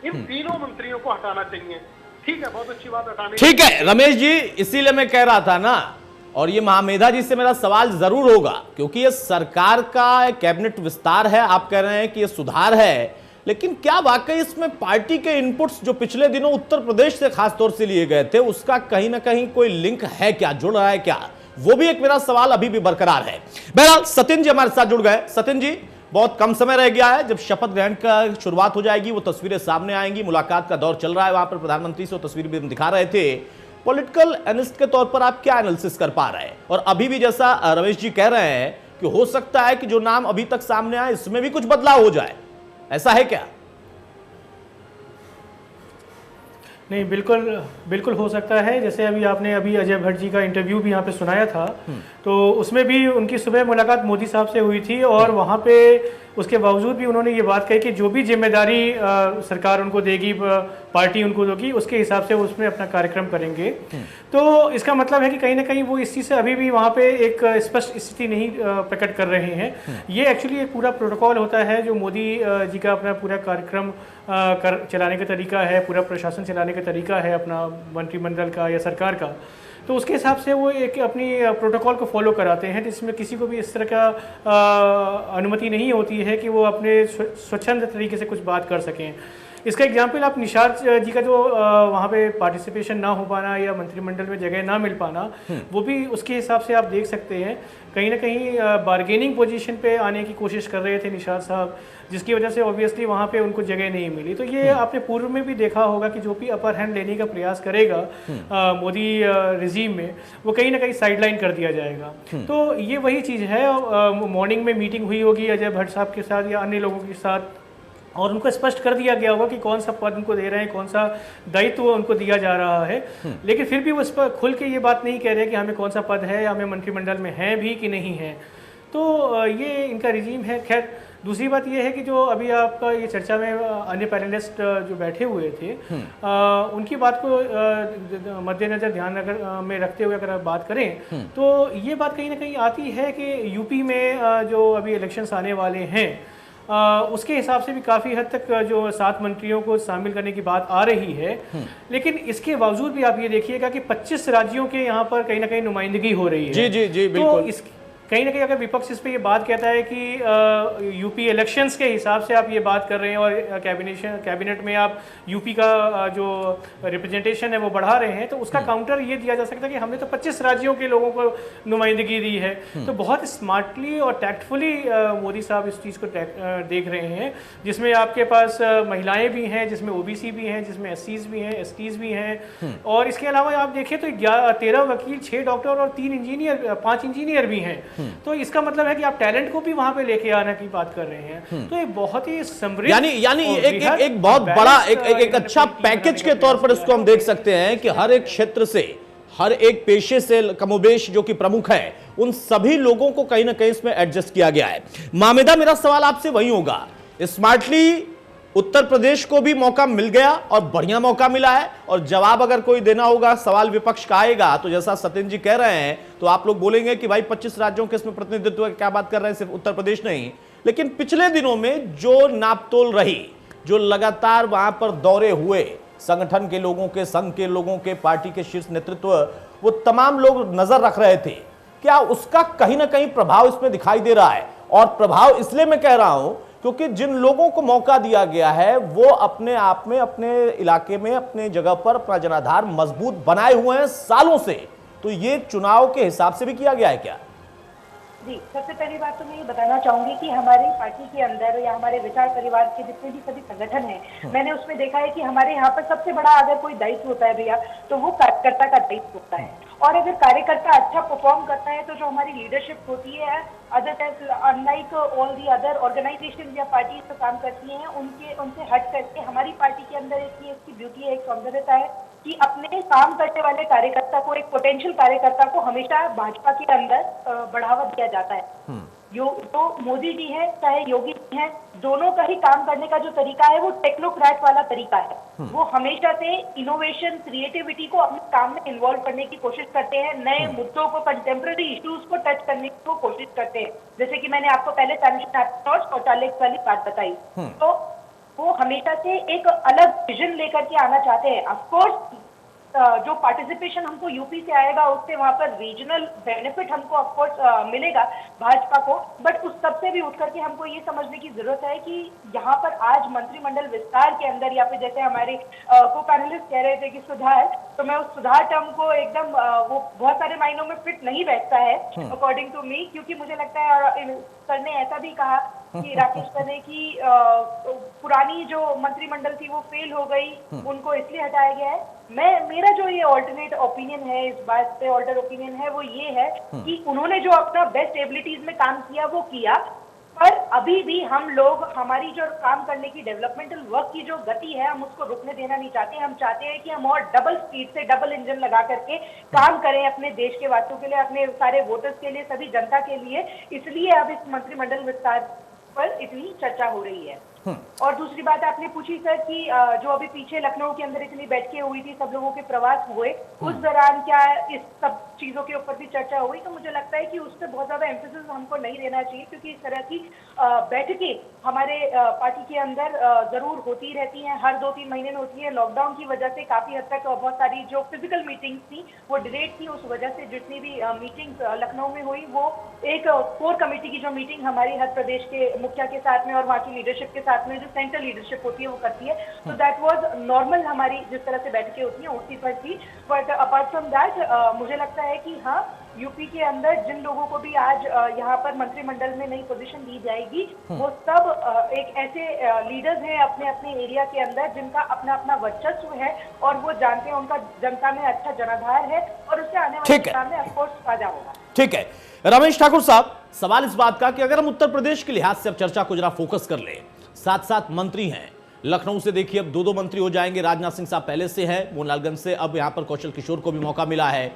[SPEAKER 6] इन तीनों मंत्रियों को हटाना चाहिए। ठीक है, बहुत अच्छी बात हटाने।
[SPEAKER 1] ठीक है रमेश जी, इसीलिए मैं कह रहा था ना, और ये महामेधा जी से मेरा सवाल जरूर होगा, क्योंकि ये सरकार का कैबिनेट विस्तार है, आप कह रहे हैं कि ये सुधार है, लेकिन क्या वाकई इसमें पार्टी के इनपुट्स जो पिछले दिनों उत्तर प्रदेश से खास तौर से लिए गए थे, उसका कहीं ना कहीं कोई लिंक है क्या, जुड़ रहा है क्या? वो भी एक मेरा सवाल अभी भी बरकरार है। बहरहाल सत्येंद्र जी हमारे साथ जुड़ गए। सत्येंद्र जी, बहुत कम समय रह गया है, जब शपथ ग्रहण का शुरुआत हो जाएगी वो तस्वीरें सामने आएंगी, मुलाकात का दौर चल रहा है, वहां पर प्रधानमंत्री से वो तस्वीर भी हम दिखा रहे थे। पॉलिटिकल एनालिस्ट के तौर पर आप क्या एनालिसिस कर पा रहे हैं? और अभी भी जैसा रमेश जी कह रहे हैं कि हो सकता है कि जो नाम अभी तक सामने आए इसमें भी कुछ बदलाव हो जाए, ऐसा है क्या?
[SPEAKER 9] नहीं, बिल्कुल हो सकता है। जैसे आपने अजय भट्ट जी का इंटरव्यू भी यहाँ पे सुनाया था, तो उसमें भी उनकी सुबह मुलाकात मोदी साहब से हुई थी, और वहाँ पे उसके बावजूद भी उन्होंने ये बात कही कि जो भी जिम्मेदारी सरकार उनको देगी, पार्टी उनको देगी, उसके हिसाब से वो उसमें अपना कार्यक्रम करेंगे। तो इसका मतलब है कि कहीं ना कहीं वो इस चीज़ से अभी भी वहाँ पे एक स्पष्ट स्थिति नहीं प्रकट कर रहे हैं। ये एक्चुअली एक पूरा प्रोटोकॉल होता है जो मोदी जी का अपना पूरा कार्यक्रम चलाने का तरीका है, पूरा प्रशासन चलाने का तरीका है अपना मंत्रिमंडल का या सरकार का। तो उसके हिसाब से वो एक अपनी प्रोटोकॉल को फॉलो कराते हैं, जिसमें किसी को भी इस तरह का अनुमति नहीं होती है कि वो अपने स्वच्छंद तरीके से कुछ बात कर सकें। इसका एग्जाम्पल आप निषाद जी का जो वहाँ पे पार्टिसिपेशन ना हो पाना या मंत्रिमंडल में जगह ना मिल पाना, वो भी उसके हिसाब से आप देख सकते हैं। कहीं ना कहीं बार्गेनिंग पोजीशन पे आने की कोशिश कर रहे थे निषाद साहब, जिसकी वजह से ऑब्वियसली वहाँ पे उनको जगह नहीं मिली। तो ये आपने पूर्व में भी देखा होगा कि जो भी अपर हैंड लेने का प्रयास करेगा मोदी रिजीम में, वो कहीं ना कहीं साइडलाइन कर दिया जाएगा। तो ये वही चीज़ है। मॉर्निंग में मीटिंग हुई होगी अजय भट्ट साहब के साथ या अन्य लोगों के साथ, और उनको स्पष्ट कर दिया गया होगा कि कौन सा पद उनको दे रहे हैं, कौन सा दायित्व उनको दिया जा रहा है। लेकिन फिर भी वो इस पर खुल के ये बात नहीं कह रहे कि हमें कौन सा पद है या हमें मंत्रिमंडल में है भी कि नहीं है। तो ये इनका रिजीम है। खैर दूसरी बात ये है कि जो अभी आपका ये चर्चा में अन्य पैनलिस्ट जो बैठे हुए थे उनकी बात को मद्देनजर ध्यान में रखते हुए अगर आप बात करें तो ये बात कहीं ना कहीं आती है कि यूपी में जो अभी इलेक्शंस आने वाले हैं उसके हिसाब से भी काफ़ी हद तक जो 7 मंत्रियों को शामिल करने की बात आ रही है। लेकिन इसके बावजूद भी आप ये देखिएगा कि 25 राज्यों के यहाँ पर कहीं ना कहीं नुमाइंदगी हो रही है।
[SPEAKER 1] जी जी जी बिल्कुल।
[SPEAKER 9] तो कहीं ना कहीं अगर विपक्ष इस पे ये बात कहता है कि यूपी इलेक्शंस के हिसाब से आप ये बात कर रहे हैं और कैबिनेट में आप यूपी का जो रिप्रेजेंटेशन है वो बढ़ा रहे हैं, तो उसका काउंटर ये दिया जा सकता है कि हमने तो 25 राज्यों के लोगों को नुमाइंदगी दी है। तो बहुत स्मार्टली और टैक्टफुली मोदी साहब इस चीज़ को देख रहे हैं, जिसमें आपके पास महिलाएं भी हैं, जिसमें ओबीसी भी हैं, जिसमें एससीज भी हैं, एसटीज भी हैं, और इसके अलावा आप देखें तो 13 वकील, 6 डॉक्टर और 5 इंजीनियर भी हैं। तो इसका मतलब है कि आप टैलेंट को भी वहां पे लेके आने की बात कर रहे हैं। तो एक बहुत ही समृद्ध
[SPEAKER 1] यानी एक बहुत बड़ा एक अच्छा पैकेज के तौर पर इसको हम देख सकते हैं कि हर एक क्षेत्र से, हर एक पेशे से कमोबेश जो कि प्रमुख है, उन सभी लोगों को कहीं ना कहीं इसमें एडजस्ट किया गया है। मामेदा, मेरा सवाल आपसे वही होगा, स्मार्टली उत्तर प्रदेश को भी मौका मिल गया और बढ़िया मौका मिला है, और जवाब अगर कोई देना होगा, सवाल विपक्ष का आएगा, तो जैसा सत्येंद्र जी कह रहे हैं तो आप लोग बोलेंगे कि भाई 25 राज्यों के इसमें प्रतिनिधित्व है, क्या बात कर रहे हैं, सिर्फ उत्तर प्रदेश नहीं। लेकिन पिछले दिनों में जो नापतोल रही, जो लगातार वहां पर दौरे हुए संगठन के लोगों के, संघ के लोगों के, पार्टी के शीर्ष नेतृत्व, वो तमाम लोग नजर रख रहे थे, क्या उसका कहीं ना कहीं प्रभाव इसमें दिखाई दे रहा है? और प्रभाव इसलिए मैं कह रहा हूं क्योंकि जिन लोगों को मौका दिया गया है वो अपने आप में, अपने इलाके में, अपने जगह पर अपना जनाधार मजबूत बनाए हुए हैं सालों से। तो ये चुनाव के हिसाब से भी किया गया है क्या?
[SPEAKER 5] जी, सबसे पहली बात तो मैं ये बताना चाहूंगी कि हमारी पार्टी के अंदर या हमारे विचार परिवार के जितने भी सभी संगठन हैं, मैंने उसमें देखा है कि हमारे यहाँ पर सबसे बड़ा अगर कोई दायित्व होता है भैया, तो वो कार्यकर्ता का दायित्व होता है। और अगर कार्यकर्ता अच्छा परफॉर्म करता है तो जो हमारी लीडरशिप होती है, unlike all the other organisation या पार्टी तो काम करती हैं, उनसे हट करके हमारी पार्टी के अंदर इसकी ब्यूटी है, एक सौंदर्यता है कि अपने काम करने वाले कार्यकर्ता को, एक पोटेंशियल कार्यकर्ता को हमेशा भाजपा के अंदर बढ़ावा दिया जाता है। तो मोदी जी हैं चाहे योगी जी हैं, दोनों का ही काम करने का जो तरीका है वो टेक्नोक्रेट वाला तरीका है। वो हमेशा से इनोवेशन, क्रिएटिविटी को अपने काम में इन्वॉल्व करने की कोशिश करते हैं, नए मुद्दों को, कंटेम्प्रेरी इश्यूज को टच करने की कोशिश करते हैं। जैसे कि मैंने आपको पहले शौचालय वाली बात बताई, तो वो हमेशा से एक अलग विजन लेकर के आना चाहते हैं। ऑफकोर्स जो पार्टिसिपेशन हमको यूपी से आएगा उससे वहां पर रीजनल बेनिफिट हमको ऑफकोर्स मिलेगा भाजपा को, बट उस सब से भी उठ करके हमको ये समझने की जरूरत है कि यहाँ पर आज मंत्रिमंडल विस्तार के अंदर, या फिर जैसे हमारे को पैनलिस्ट कह रहे थे कि सुधार, तो मैं उस सुधार टर्म को एकदम वो बहुत सारे मायनों में फिट नहीं बैठता है अकॉर्डिंग टू मी, क्योंकि मुझे लगता है सर ने ऐसा भी कहा कि राकेश सर ने कि पुरानी जो मंत्रिमंडल थी वो फेल हो गई, उनको इसलिए हटाया गया है। मेरा जो ये ऑल्टरनेट ओपिनियन है, इस बात पे ऑल्टर ओपिनियन है, वो ये है कि उन्होंने जो अपना बेस्ट एबिलिटीज में काम किया वो किया, पर अभी भी हम लोग हमारी जो काम करने की, डेवलपमेंटल वर्क की जो गति है, हम उसको रुकने देना नहीं चाहते। हम चाहते हैं कि हम और डबल स्पीड से, डबल इंजन लगा करके काम करें अपने देश के वासियों के लिए, अपने सारे वोटर्स के लिए, सभी जनता के लिए। इसलिए अब इस मंत्रिमंडल विस्तार पर इतनी चर्चा हो रही है। और दूसरी बात आपने पूछी सर कि जो अभी पीछे लखनऊ के अंदर इतनी बैठकें हुई थी, सब लोगों के प्रवास हुए, उस दौरान क्या इस सब चीजों के ऊपर भी चर्चा हुई? तो मुझे लगता है कि उस पर बहुत ज्यादा एम्फेसिस हमको नहीं देना चाहिए, क्योंकि इस तरह की बैठकें हमारे पार्टी के अंदर जरूर होती रहती हैं, हर 2-3 महीने में होती है। लॉकडाउन की वजह से काफी हद तक बहुत सारी जो फिजिकल मीटिंग्स थी वो डिलेड थी, उस वजह से जितनी भी मीटिंग्स लखनऊ में हुई वो एक कोर कमेटी की जो मीटिंग हमारी हर प्रदेश के मुखिया के साथ में और वहाँ की लीडरशिप के साथ में जो सेंट्रल लीडरशिप होती है वो करती है, तो दैट वाज नॉर्मल। हमारी जिस तरह से बैठकें होती हैं उसी पर थी। बट अपार्ट फ्रॉम दैट मुझे लगता है कि हाँ, यूपी के अंदर जिन लोगों को भी आज यहाँ पर मंत्रिमंडल में नई पोजीशन दी जाएगी, वो सब एक ऐसे लीडर्स हैं अपने अपने एरिया के अंदर जिनका अपना अपना वर्चस्व है और वो जानते हैं उनका जनता में अच्छा जनाधार है और उससे आने वाले काम में ऑफकोर्स फायदा होगा।
[SPEAKER 1] ठीक है रमेश ठाकुर साहब, सवाल इस बात का कि अगर हम उत्तर प्रदेश के लिहाज से अब चर्चा को जरा फोकस कर ले, 7-7 मंत्री हैं, लखनऊ से देखिए अब 2-2 मंत्री हो जाएंगे, राजनाथ सिंह साहब पहले से हैं, मोहनलालगंज से अब यहां पर कौशल किशोर को भी मौका मिला है।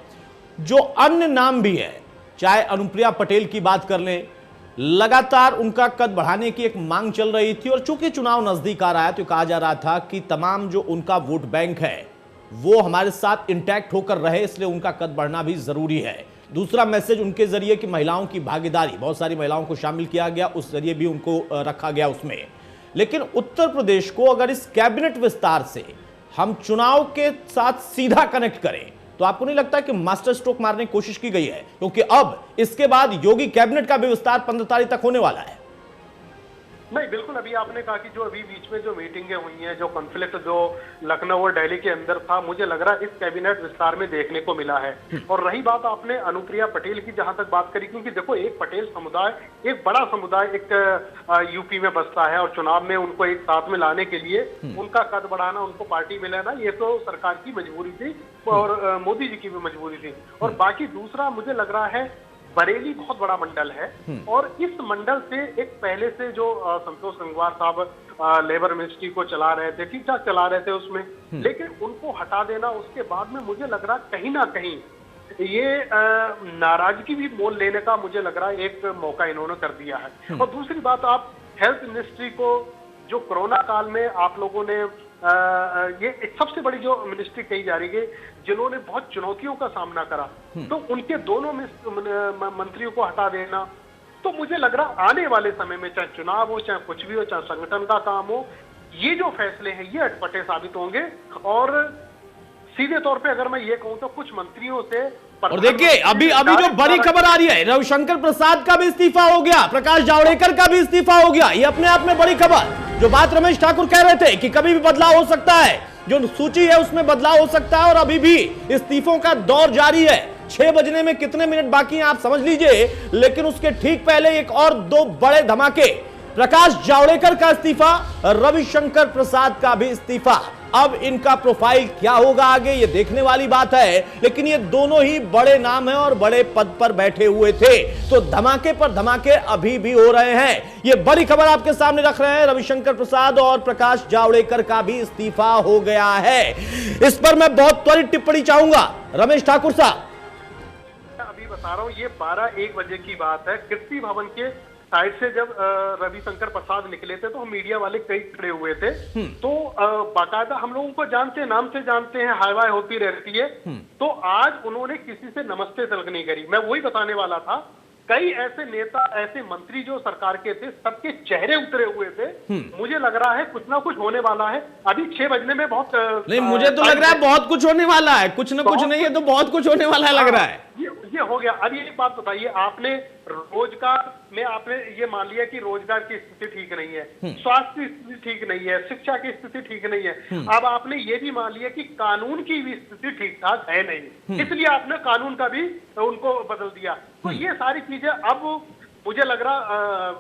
[SPEAKER 1] जो अन्य नाम भी है, चाहे अनुप्रिया पटेल की बात कर लें लगातार उनका कद बढ़ाने की एक मांग चल रही थी और चूंकि चुनाव नजदीक आ रहा है तो कहा जा रहा था कि तमाम जो उनका वोट बैंक है वो हमारे साथ इंटैक्ट होकर रहे, इसलिए उनका कद बढ़ना भी जरूरी है। दूसरा मैसेज उनके जरिए कि महिलाओं की भागीदारी, बहुत सारी महिलाओं को शामिल किया गया, उस जरिए भी उनको रखा गया उसमें। लेकिन उत्तर प्रदेश को अगर इस कैबिनेट विस्तार से हम चुनाव के साथ सीधा कनेक्ट करें तो आपको नहीं लगता कि मास्टर स्ट्रोक मारने की कोशिश की गई है? क्योंकि अब इसके बाद योगी कैबिनेट का भी विस्तार 15 तारीख तक होने वाला है।
[SPEAKER 6] नहीं, बिल्कुल। अभी आपने कहा कि जो अभी बीच में जो मीटिंगें हुई हैं, जो कॉन्फ्लिक्ट जो लखनऊ और दिल्ली के अंदर था, मुझे लग रहा है इस कैबिनेट विस्तार में देखने को मिला है। और रही बात आपने अनुप्रिया पटेल की, जहां तक बात करी, क्योंकि देखो एक पटेल समुदाय, एक बड़ा समुदाय एक यूपी में बसता है और चुनाव में उनको एक साथ में लाने के लिए उनका कद बढ़ाना, उनको पार्टी में लेना, ये तो सरकार की मजबूरी थी और मोदी जी की भी मजबूरी थी। और बाकी दूसरा मुझे लग रहा है बरेली बहुत बड़ा मंडल है और इस मंडल से एक पहले से जो संतोष गंगवार साहब लेबर मिनिस्ट्री को चला रहे थे, ठीक ठाक चला रहे थे उसमें, लेकिन उनको हटा देना, उसके बाद में मुझे लग रहा कहीं ना कहीं ये नाराजगी भी मोल लेने का मुझे लग रहा है एक मौका इन्होंने कर दिया है। और दूसरी बात, आप हेल्थ मिनिस्ट्री को जो कोरोना काल में आप लोगों ने ये एक सबसे बड़ी जो मिनिस्ट्री कही जा रही है जिन्होंने बहुत चुनौतियों का सामना करा, तो उनके दोनों मंत्रियों को हटा देना, तो मुझे लग रहा आने वाले समय में चाहे चुनाव हो, चाहे कुछ भी हो, चाहे संगठन का काम हो, ये जो फैसले हैं ये अटपटे साबित होंगे। और सीधे तौर पे अगर मैं ये कहूं तो कुछ मंत्रियों से,
[SPEAKER 1] और देखिए अभी जो बड़ी खबर आ रही है, रविशंकर प्रसाद का भी इस्तीफा हो गया, प्रकाश जावड़ेकर का भी इस्तीफा हो गया, ये अपने आप में बड़ी खबर। जो बात रमेश ठाकुर कह रहे थे कि कभी भी बदलाव हो सकता है, जो सूची है उसमें बदलाव हो सकता है और अभी भी इस्तीफों का दौर जारी है। 6 बजने में कितने मिनट बाकी हैं आप समझ लीजिए, लेकिन उसके ठीक पहले एक और 2 बड़े धमाके, प्रकाश जावड़ेकर का इस्तीफा, रविशंकर प्रसाद का भी इस्तीफा। अब इनका प्रोफाइल क्या होगा आगे, ये देखने वाली बात है, लेकिन ये दोनों ही बड़े नाम हैं और बड़े पद पर बैठे हुए थे, तो धमाके पर धमाके अभी भी हो रहे हैं। ये बड़ी खबर आपके सामने रख रहे हैं, रविशंकर प्रसाद और प्रकाश जावड़ेकर का भी इस्तीफा हो गया है। इस पर मैं बहुत त्वरित टिप्पणी चाहूंगा, रमेश ठाकुर साहब।
[SPEAKER 6] अभी बता रहा हूं, ये 12-1 बजे की बात है। कीर्ति भवन के साइड से जब रविशंकर प्रसाद निकले थे तो हम मीडिया वाले कई खड़े हुए थे, तो बाकायदा हम लोगों को जानते हैं, नाम से जानते हैं, हाय वाय होती रहती है। तो आज उन्होंने किसी से नमस्ते तलक नहीं करी। मैं वही बताने वाला था, कई ऐसे नेता, ऐसे मंत्री जो सरकार के थे, सबके चेहरे उतरे हुए थे। मुझे लग रहा है कुछ ना कुछ होने वाला है। अभी 6 बजने में बहुत
[SPEAKER 1] नहीं, मुझे तो लग रहा है बहुत कुछ होने वाला है, कुछ ना कुछ नहीं है तो बहुत कुछ होने वाला है, लग रहा है।
[SPEAKER 6] ये हो गया। अब एक बात बताइए, आपने रोजगार में आपने ये मान लिया कि रोजगार की स्थिति ठीक नहीं है, स्वास्थ्य की स्थिति ठीक नहीं है, शिक्षा की स्थिति ठीक नहीं है। अब आपने ये भी मान लिया कि कानून की भी स्थिति ठीक ठाक है नहीं, इसलिए आपने कानून का भी उनको बदल दिया। तो ये सारी चीजें अब मुझे लग रहा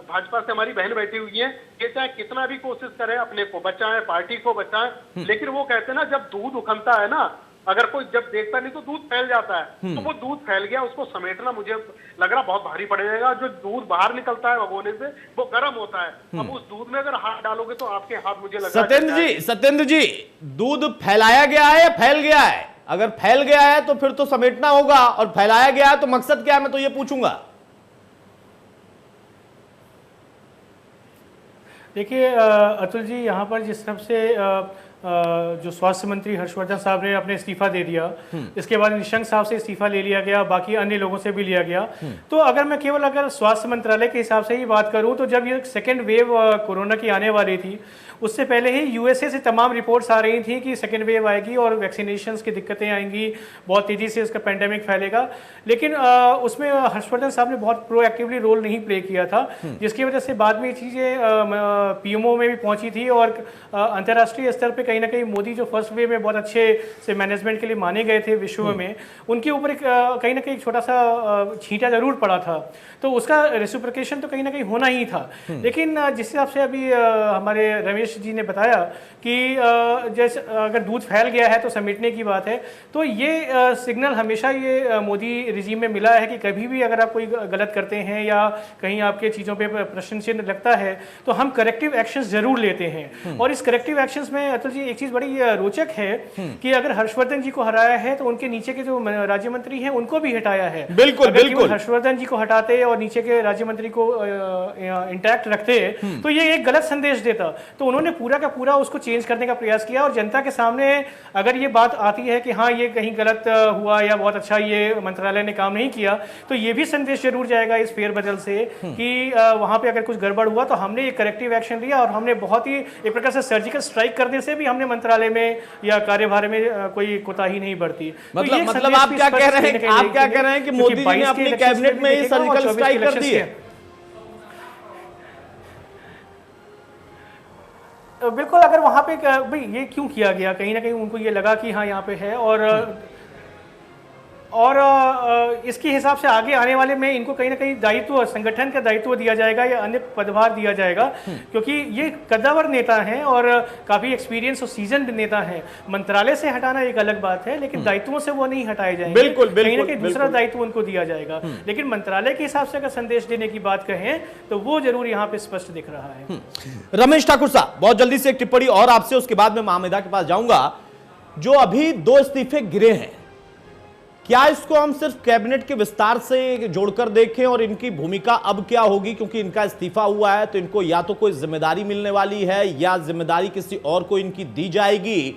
[SPEAKER 6] भाजपा से हमारी बहन बैठी हुई है, ये चाहे कितना भी कोशिश करे अपने को बचाएं, पार्टी को बचाएं, लेकिन वो कहते हैं ना, जब दूध उखलता है ना, अगर कोई जब देखता नहीं तो दूध फैल जाता है। तो वो दूध फैल गया, उसको समेटना मुझे लग रहा बहुत भारी पड़ेगा। जो दूध बाहर निकलता है भगोने से वो गर्म होता है, अब उस दूध में अगर हाथ डालोगे तो आपके हाथ, मुझे लग रहा है
[SPEAKER 1] सत्येंद्र जी, दूध फैलाया गया है या फैल गया है? अगर फैल गया है तो फिर तो समेटना होगा, और फैलाया गया है तो मकसद क्या है, मैं तो ये पूछूंगा।
[SPEAKER 9] देखिए अतुल जी, यहाँ पर जिस तरह से जो स्वास्थ्य मंत्री हर्षवर्धन साहब ने अपने इस्तीफा दे दिया, इसके बाद निशंक साहब से इस्तीफा ले लिया गया, बाकी अन्य लोगों से भी लिया गया। तो अगर मैं केवल अगर स्वास्थ्य मंत्रालय के हिसाब से ही बात करूं, तो जब ये सेकेंड वेव कोरोना की आने वाली थी, उससे पहले ही यूएसए से तमाम रिपोर्ट्स आ रही थी कि सेकेंड वेव आएगी और वैक्सीनेशंस की दिक्कतें आएंगी, बहुत तेज़ी से इसका पेंडेमिक फैलेगा। लेकिन उसमें हर्षवर्धन साहब ने बहुत प्रोएक्टिवली रोल नहीं प्ले किया था, जिसकी वजह से बाद में ये चीज़ें पीएमओ में भी पहुंची थी और अंतर्राष्ट्रीय स्तर पर कहीं ना कहीं मोदी जो फर्स्ट वेव में बहुत अच्छे से मैनेजमेंट के लिए माने गए थे विश्व में, उनके ऊपर कहीं ना कहीं छोटा सा छींटा जरूर पड़ा था। तो उसका रेसिप्रोकेशन तो कहीं ना कहीं होना ही था। लेकिन जिस हिसाब से अभी हमारे रमेश जी ने बताया कि जैसे अगर दूध फैल गया है तो समेटने की बात है, तो ये सिग्नल हमेशा ये मोदी रिजीम में मिला है कि कभी भी अगर आप कोई गलत करते हैं या कहीं आपके चीज़ों पे प्रश्न चिन्ह लगता है तो हम करेक्टिव एक्शंस जरूर लेते हैं। और इस करेक्टिव एक्शंस में अतुल जी एक चीज बड़ी रोचक है कि अगर हर्षवर्धन जी को हराया है तो उनके नीचे के जो राज्य मंत्री हैं उनको भी हटाया है।
[SPEAKER 1] बिल्कुल बिल्कुल,
[SPEAKER 9] हर्षवर्धन जी को हटाते और नीचे के राज्य मंत्री को इंटैक्ट रखते तो ये एक गलत संदेश देता। तो उन्होंने पूरा का पूरा उसको चेंज करने का प्रयास किया और जनता के सामने अगर ये बात आती है कि हाँ ये कहीं गलत हुआ या बहुत अच्छा ये मंत्रालय ने काम नहीं किया, तो ये भी संदेश जरूर जाएगा इस फेरबदल से कि वहां पे अगर कुछ गड़बड़ हुआ तो हमने ये करेक्टिव एक्शन लिया और हमने बहुत ही एक प्रकार से सर्जिकल स्ट्राइक करने से भी हमने मंत्रालय में या कार्यभार में कोई कोताही नहीं बरती।
[SPEAKER 1] मतलब आप क्या कह रहे हैं कि मोदी जी ने अपनी कैबिनेट में ये सर्जिकल स्ट्राइक कर दी है?
[SPEAKER 9] बिल्कुल, अगर वहां पे भाई ये क्यों किया गया, कहीं ना कहीं उनको ये लगा कि हाँ यहाँ पे है और इसके हिसाब से आगे आने वाले में इनको कहीं ना कहीं दायित्व, संगठन का दायित्व दिया जाएगा या अन्य पदभार दिया जाएगा, क्योंकि ये कद्दावर नेता हैं और काफी एक्सपीरियंस और सीजन नेता हैं। मंत्रालय से हटाना एक अलग बात है, लेकिन दायित्वों से वो नहीं हटाए जाएंगे।
[SPEAKER 1] बिल्कुल,
[SPEAKER 9] कहीं ना कहीं दूसरा दायित्व उनको दिया जाएगा। लेकिन मंत्रालय के हिसाब से अगर संदेश देने की बात कहें तो वो जरूर यहाँ पे स्पष्ट दिख रहा है।
[SPEAKER 1] रमेश ठाकुर साहब, बहुत जल्दी से एक टिप्पणी और आपसे, उसके बाद मैं महामेदा के पास जाऊंगा। जो अभी 2 इस्तीफे गिरे हैं, क्या इसको हम सिर्फ कैबिनेट के विस्तार से जोड़कर देखें और इनकी भूमिका अब क्या होगी? क्योंकि इनका इस्तीफा हुआ है तो इनको या तो कोई जिम्मेदारी मिलने वाली है या जिम्मेदारी किसी और को इनकी दी जाएगी,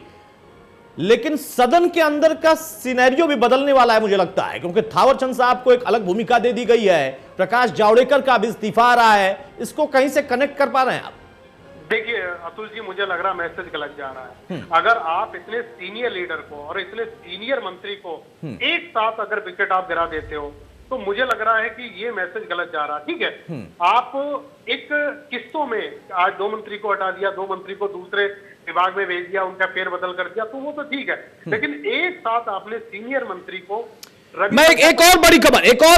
[SPEAKER 1] लेकिन सदन के अंदर का सिनेरियो भी बदलने वाला है मुझे लगता है, क्योंकि थावरचंद साहब को एक अलग भूमिका दे दी गई है, प्रकाश जावड़ेकर का भी इस्तीफा आ रहा है। इसको कहीं से कनेक्ट कर पा रहे हैं आप?
[SPEAKER 6] देखिए अतुल जी, मुझे लग रहा है मैसेज गलत जा रहा है। अगर आप इतने सीनियर लीडर को और इतने सीनियर मंत्री को एक साथ अगर विकेट आप गिरा देते हो तो मुझे लग रहा है कि ये मैसेज गलत जा रहा है। ठीक है, आप एक किस्तों में आज 2 मंत्री को हटा दिया, 2 मंत्री को दूसरे विभाग में भेज दिया, उनका फेरबदल कर दिया, तो वो तो ठीक है, लेकिन एक साथ आपने सीनियर मंत्री को
[SPEAKER 1] मैं एक और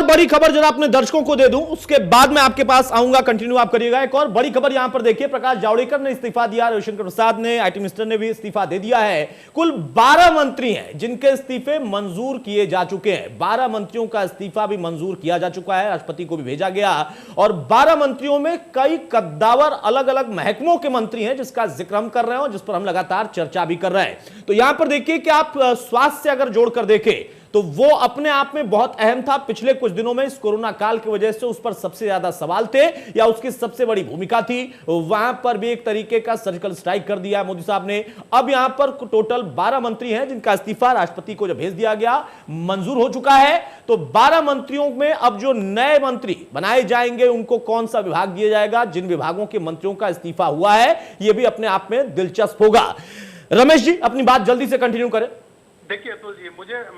[SPEAKER 1] बड़ी खबर जरा अपने दर्शकों को दे दूं, उसके बाद मैं आपके पास आऊंगा, कंटिन्यू आप करिएगा। एक और बड़ी खबर यहां पर देखिए, प्रकाश जावड़ेकर ने इस्तीफा दिया, रविशंकर प्रसाद ने, आईटी मिनिस्टर ने भी इस्तीफा दे दिया है। कुल 12 मंत्री हैं जिनके इस्तीफे मंजूर किए जा चुके हैं। 12 मंत्रियों का इस्तीफा भी मंजूर किया जा चुका है, राष्ट्रपति को भी भेजा गया। और 12 मंत्रियों में कई कद्दावर अलग अलग महकमों के मंत्री हैं जिसका जिक्र हम कर रहे हैं और जिस पर हम लगातार चर्चा भी कर रहे हैं। तो यहां पर देखिए कि आप स्वास्थ्य से अगर जोड़कर देखें तो वो अपने आप में बहुत अहम था। पिछले कुछ दिनों में इस कोरोना काल की वजह से उस पर सबसे ज्यादा सवाल थे या उसकी सबसे बड़ी भूमिका थी, वहां पर भी एक तरीके का सर्जिकल स्ट्राइक कर दिया मोदी साहब ने। अब यहां पर टोटल 12 मंत्री हैं जिनका इस्तीफा राष्ट्रपति को जब भेज दिया गया, मंजूर हो चुका है। तो 12 मंत्रियों में अब जो नए मंत्री बनाए जाएंगे उनको कौन सा विभाग दिया जाएगा, जिन विभागों के मंत्रियों का इस्तीफा हुआ है, यह भी अपने आप में दिलचस्प होगा। रमेश जी, अपनी बात जल्दी से कंटिन्यू करें।
[SPEAKER 6] देखिए अतुल जी,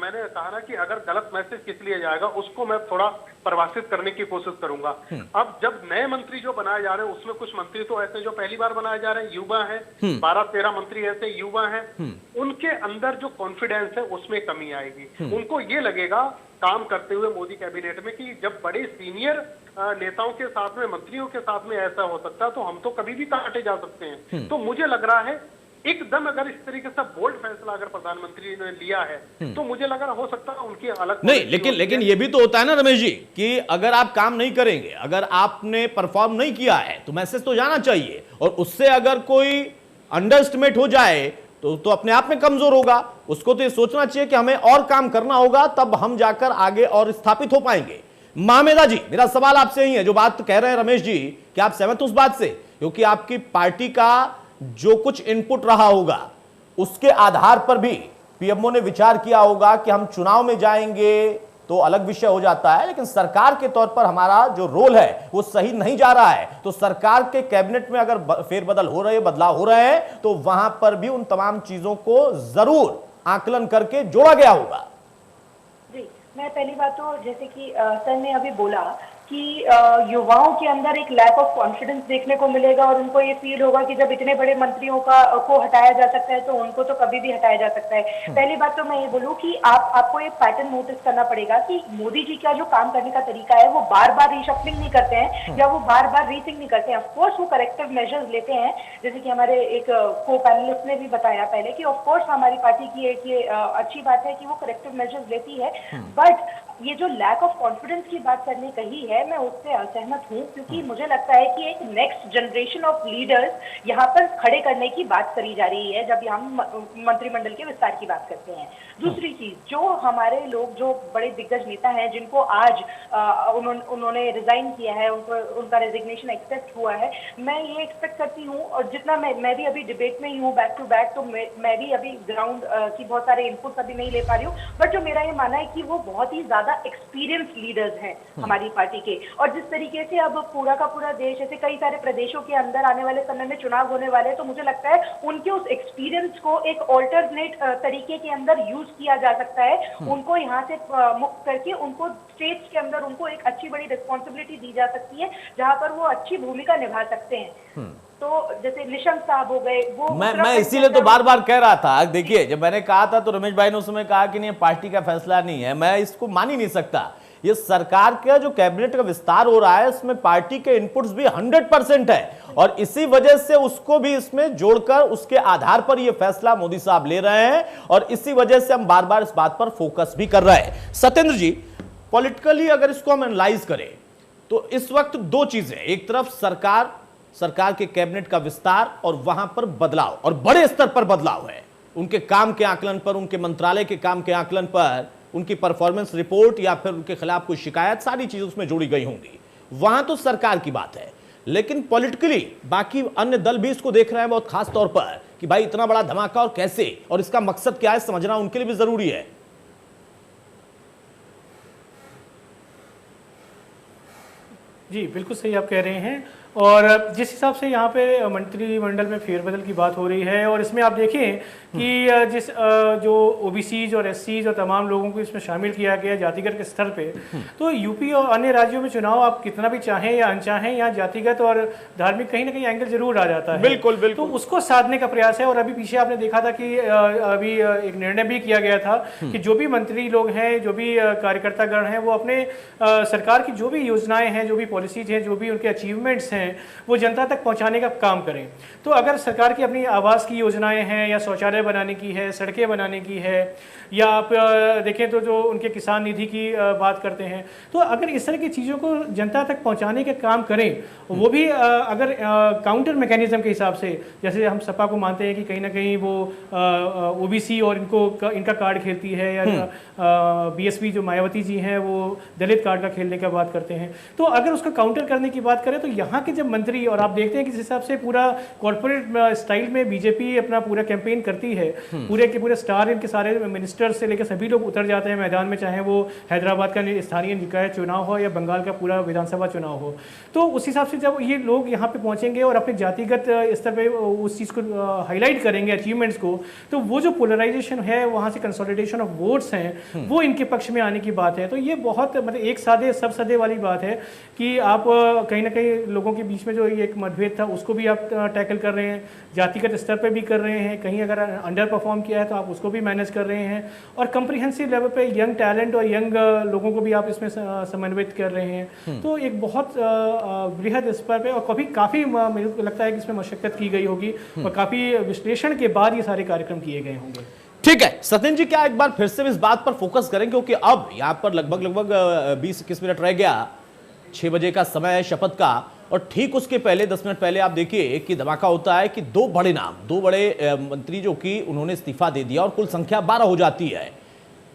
[SPEAKER 6] मैंने कहा ना कि अगर गलत मैसेज किस लिए जाएगा उसको मैं थोड़ा परिभाषित करने की कोशिश करूंगा। अब जब नए मंत्री जो बनाए जा रहे हैं उसमें कुछ मंत्री तो ऐसे जो पहली बार बनाए जा रहे हैं, युवा हैं, 12-13 मंत्री ऐसे युवा हैं, उनके अंदर जो कॉन्फिडेंस है उसमें कमी आएगी। उनको ये लगेगा काम करते हुए मोदी कैबिनेट में कि जब बड़े सीनियर नेताओं के साथ में, मंत्रियों के साथ में ऐसा हो सकता है तो हम तो कभी भी काटे जा सकते हैं। तो मुझे लग रहा है एकदम अगर इस तरीके से बोल्ड फैसला अगर प्रधानमंत्री ने लिया है तो मुझे लग रहा हो सकता है उनकी अलग
[SPEAKER 1] नहीं, लेकिन ये भी तो होता है ना रमेश जी कि अगर आप काम नहीं करेंगे, अगर आपने परफॉर्म नहीं किया है तो मैसेज तो जाना चाहिए, और उससे अगर कोई अंडर एस्टिमेट हो जाए तो अपने आप में कमजोर होगा। उसको तो ये सोचना चाहिए कि हमें और काम करना होगा, तब हम जाकर आगे और स्थापित हो पाएंगे। महामेदा जी, मेरा सवाल आपसे ही है, जो बात कह रहे हैं रमेश जी, क्या आप सहमत उस बात से? क्योंकि आपकी पार्टी का जो कुछ इनपुट रहा होगा उसके आधार पर भी पीएमओ ने विचार किया होगा कि हम चुनाव में जाएंगे तो अलग विषय हो जाता है, लेकिन सरकार के तौर पर हमारा जो रोल है वो सही नहीं जा रहा है। तो सरकार के कैबिनेट में अगर फेरबदल हो रहे, बदलाव हो रहे हैं, तो वहां पर भी उन तमाम चीजों को जरूर आकलन करके जोड़ा गया होगा।
[SPEAKER 5] जी, मैं पहली बात तो जैसे कि सर ने अभी बोला कि युवाओं के अंदर एक लैक ऑफ कॉन्फिडेंस देखने को मिलेगा और उनको ये फील होगा कि जब इतने बड़े मंत्रियों को हटाया जा सकता है तो उनको तो कभी भी हटाया जा सकता है। पहली बात तो मैं ये बोलूं कि आपको एक पैटर्न नोटिस करना पड़ेगा कि मोदी जी का जो काम करने का तरीका है वो बार बार रिशफलिंग नहीं करते हैं या वो बार बार रीथिंक नहीं करते हैं। ऑफकोर्स वो करेक्टिव मेजर्स लेते हैं, जैसे कि हमारे एक को पैनलिस्ट ने भी बताया पहले कि ऑफकोर्स हमारी पार्टी की एक ये अच्छी बात है कि वो करेक्टिव मेजर्स लेती है, बट ये जो लैक ऑफ कॉन्फिडेंस की बात करने कही है, मैं उससे असहमत हूँ, क्योंकि मुझे लगता है कि एक नेक्स्ट जनरेशन ऑफ लीडर्स यहाँ पर खड़े करने की बात करी जा रही है जब हम मंत्रिमंडल के विस्तार की बात करते हैं। दूसरी चीज, जो हमारे लोग जो बड़े दिग्गज नेता हैं जिनको आज उन्होंने रिजाइन किया है, उनका रेजिग्नेशन एक्सेप्ट हुआ है, मैं ये एक्सपेक्ट करती हूँ, और जितना मैं भी अभी डिबेट में ही हूँ बैक टू बैक, तो मैं भी अभी ग्राउंड की बहुत सारे इनपुट्स अभी नहीं ले पा रही हूँ, बट जो मेरा ये मानना है कि वो बहुत ही ज्यादा एक्सपीरियंस लीडर्स हैं हमारी पार्टी के। और जिस तरीके से अब पूरा का पूरा देश, ऐसे कई सारे प्रदेशों के अंदर आने वाले समय में चुनाव होने वाले हैं, तो मुझे लगता है उनके उस एक्सपीरियंस को एक ऑल्टरनेट तरीके के अंदर यूज किया जा सकता है। उनको यहाँ से मुक्त करके उनको स्टेट्स के अंदर उनको एक अच्छी बड़ी रिस्पॉन्सिबिलिटी दी जा सकती है जहाँ पर वो अच्छी भूमिका निभा सकते हैं। तो जैसे निशंक साहब हो गए, वो
[SPEAKER 1] मैं इसीलिए तो बार बार कह रहा था, देखिए जब मैंने कहा था तो रमेश भाई ने उस समय कहा कि नहीं पार्टी का फैसला नहीं है, मैं इसको मान ही नहीं सकता। ये सरकार का जो कैबिनेट का विस्तार हो रहा है इसमें पार्टी के इनपुट्स भी 100% है, और इसी वजह से उसको भी इसमें जोड़कर उसके आधार पर यह फैसला मोदी साहब ले रहे हैं, और इसी वजह से हम बार बार इस बात पर फोकस भी कर रहे हैं। सत्येंद्र जी, पॉलिटिकली अगर इसको हम एनालाइज करें तो इस वक्त दो चीजें, एक तरफ सरकार के कैबिनेट का विस्तार और वहां पर बदलाव, और बड़े स्तर पर बदलाव है, उनके काम के आकलन पर, उनके मंत्रालय के काम के आकलन पर, उनकी परफॉर्मेंस रिपोर्ट या फिर उनके खिलाफ कोई शिकायत, सारी चीजें उसमें जोड़ी गई होंगी। वहां तो सरकार की बात है, लेकिन पॉलिटिकली बाकी अन्य दल भी इसको देख रहे हैं बहुत खास तौर पर कि भाई इतना बड़ा धमाका और कैसे, और इसका मकसद क्या है समझना उनके लिए भी जरूरी है।
[SPEAKER 9] जी बिल्कुल सही आप कह रहे हैं। और जिस हिसाब से यहाँ पे मंत्रिमंडल में फेरबदल की बात हो रही है, और इसमें आप देखें कि जिस जो ओबीसीज और एससीज और तमाम लोगों को इसमें शामिल किया गया जातिगत के स्तर पे, तो यूपी और अन्य राज्यों में चुनाव आप कितना भी चाहें या अनचाहें, यहाँ जातिगत और धार्मिक कहीं ना कहीं एंगल जरूर आ जाता है।
[SPEAKER 1] बिल्कुल बिल्कुल।
[SPEAKER 9] तो उसको साधने का प्रयास है। और अभी पीछे आपने देखा था कि अभी एक निर्णय भी किया गया था कि जो भी मंत्री लोग हैं, जो भी कार्यकर्तागण हैं, वो अपने सरकार की जो भी योजनाएं हैं, जो भी पॉलिसीज हैं, जो भी उनके अचीवमेंट्स हैं, वो जनता तक पहुंचाने का काम करें। तो अगर सरकार की अपनी आवास की योजनाएं हैं, या शौचालय बनाने की है, सड़कें बनाने की है, या आप देखें तो जो उनके किसान निधि की बात करते हैं, तो अगर इस तरह की चीज़ों को जनता तक पहुंचाने का काम करें, वो भी अगर काउंटर मैकेनिज्म के हिसाब से, जैसे हम सपा को मानते हैं कि कहीं ना कहीं वो ओबीसी और इनका कार्ड खेलती है, या बीएसपी जो मायावती जी हैं वो दलित कार्ड का खेलने का बात करते हैं, तो अगर उसका काउंटर करने की बात करें तो यहाँ के जब मंत्री, और आप देखते हैं कि जिस हिसाब से पूरा कॉर्पोरेट स्टाइल में बीजेपी अपना पूरा कैंपेन करती है, पूरे के पूरे स्टार इनके सारे मिनिस्टर से लेकर सभी लोग उतर जाते हैं मैदान में, चाहे वो हैदराबाद का स्थानीय निकाय चुनाव हो या बंगाल का पूरा विधानसभा चुनाव हो। तो उस हिसाब से जब ये लोग यहाँ पे पहुंचेंगे और अपने जातिगत स्तर पे उस चीज़ को हाईलाइट करेंगे, अचीवमेंट्स को, तो वो जो पोलराइजेशन है, वहाँ से कंसोलिडेशन ऑफ वोट्स हैं, वो इनके पक्ष में आने की बात है। तो ये बहुत मतलब एक सादे सब सदे वाली बात है कि आप कहीं ना कहीं लोगों के बीच में जो एक मतभेद था उसको भी आप टैकल कर रहे हैं, जातिगत स्तर पे भी कर रहे हैं, कहीं अगर अंडर परफॉर्म किया है तो आप उसको भी मैनेज कर रहे हैं, और कम्प्रिहेंसिव लेवल पे यंग टैलेंट और यंग लोगों को भी आप इसमें समन्वित कर रहे हैं। तो एक बहुत बृहद स्तर पे, और काफ़ी मुझे लगता है कि इसमें मशक्कत की गई होगी, और काफ़ी विश्लेषण के बाद ये सारे कार्यक्रम किए गए होंगे।
[SPEAKER 1] ठीक है सत्येंद्र जी, क्या एक बार फिर से इस बात पर फोकस करें, क्योंकि अब यहाँ पर लगभग 20-21 मिनट रह गया, 6 बजे का समय है शपथ का, और ठीक उसके पहले 10 मिनट पहले आप देखिए कि धमाका होता है कि दो बड़े मंत्री जो कि उन्होंने इस्तीफा दे दिया, और कुल संख्या 12 हो जाती है।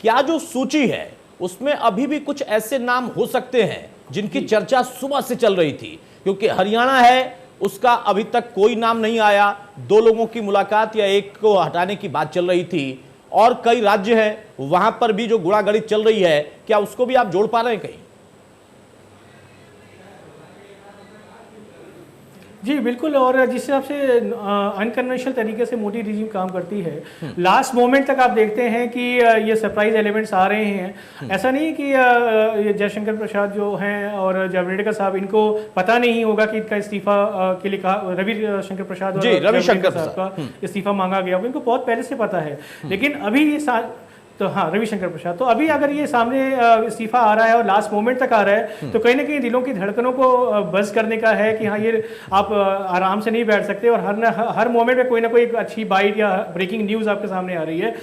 [SPEAKER 1] क्या जो सूची है उसमें अभी भी कुछ ऐसे नाम हो सकते हैं जिनकी चर्चा सुबह से चल रही थी? क्योंकि हरियाणा है, उसका अभी तक कोई नाम नहीं आया, 2 लोगों की मुलाकात या एक को हटाने की बात चल रही थी, और कई राज्य हैं वहां पर भी जो गुणागणित चल रही है, क्या उसको भी आप जोड़ पा रहे हैं कहीं?
[SPEAKER 9] जी बिल्कुल। और जिस हिसाब से अनकन्वेंशनल तरीके से मोदी रिजीम काम करती है, लास्ट मोमेंट तक आप देखते हैं कि ये सरप्राइज एलिमेंट्स आ रहे हैं। ऐसा नहीं कि जयशंकर प्रसाद जो हैं और जावड़ेकर साहब, इनको पता नहीं होगा कि इनका इस्तीफा के लिए कहा, रविशंकर प्रसाद और रविशंकर साहब का इस्तीफा मांगा गया होगा, इनको बहुत पहले से पता है। लेकिन अभी ये तो हाँ, रविशंकर प्रसाद, तो अभी अगर ये सामने इस्तीफा आ रहा है और लास्ट मोमेंट तक आ रहा है, तो कहीं ना कहीं दिलों की धड़कनों को बस करने का है कि हाँ, ये आप आराम से नहीं बैठ सकते, और हर मोमेंट में कोई ना कोई अच्छी बाइट या ब्रेकिंग न्यूज़ आपके सामने आ रही है।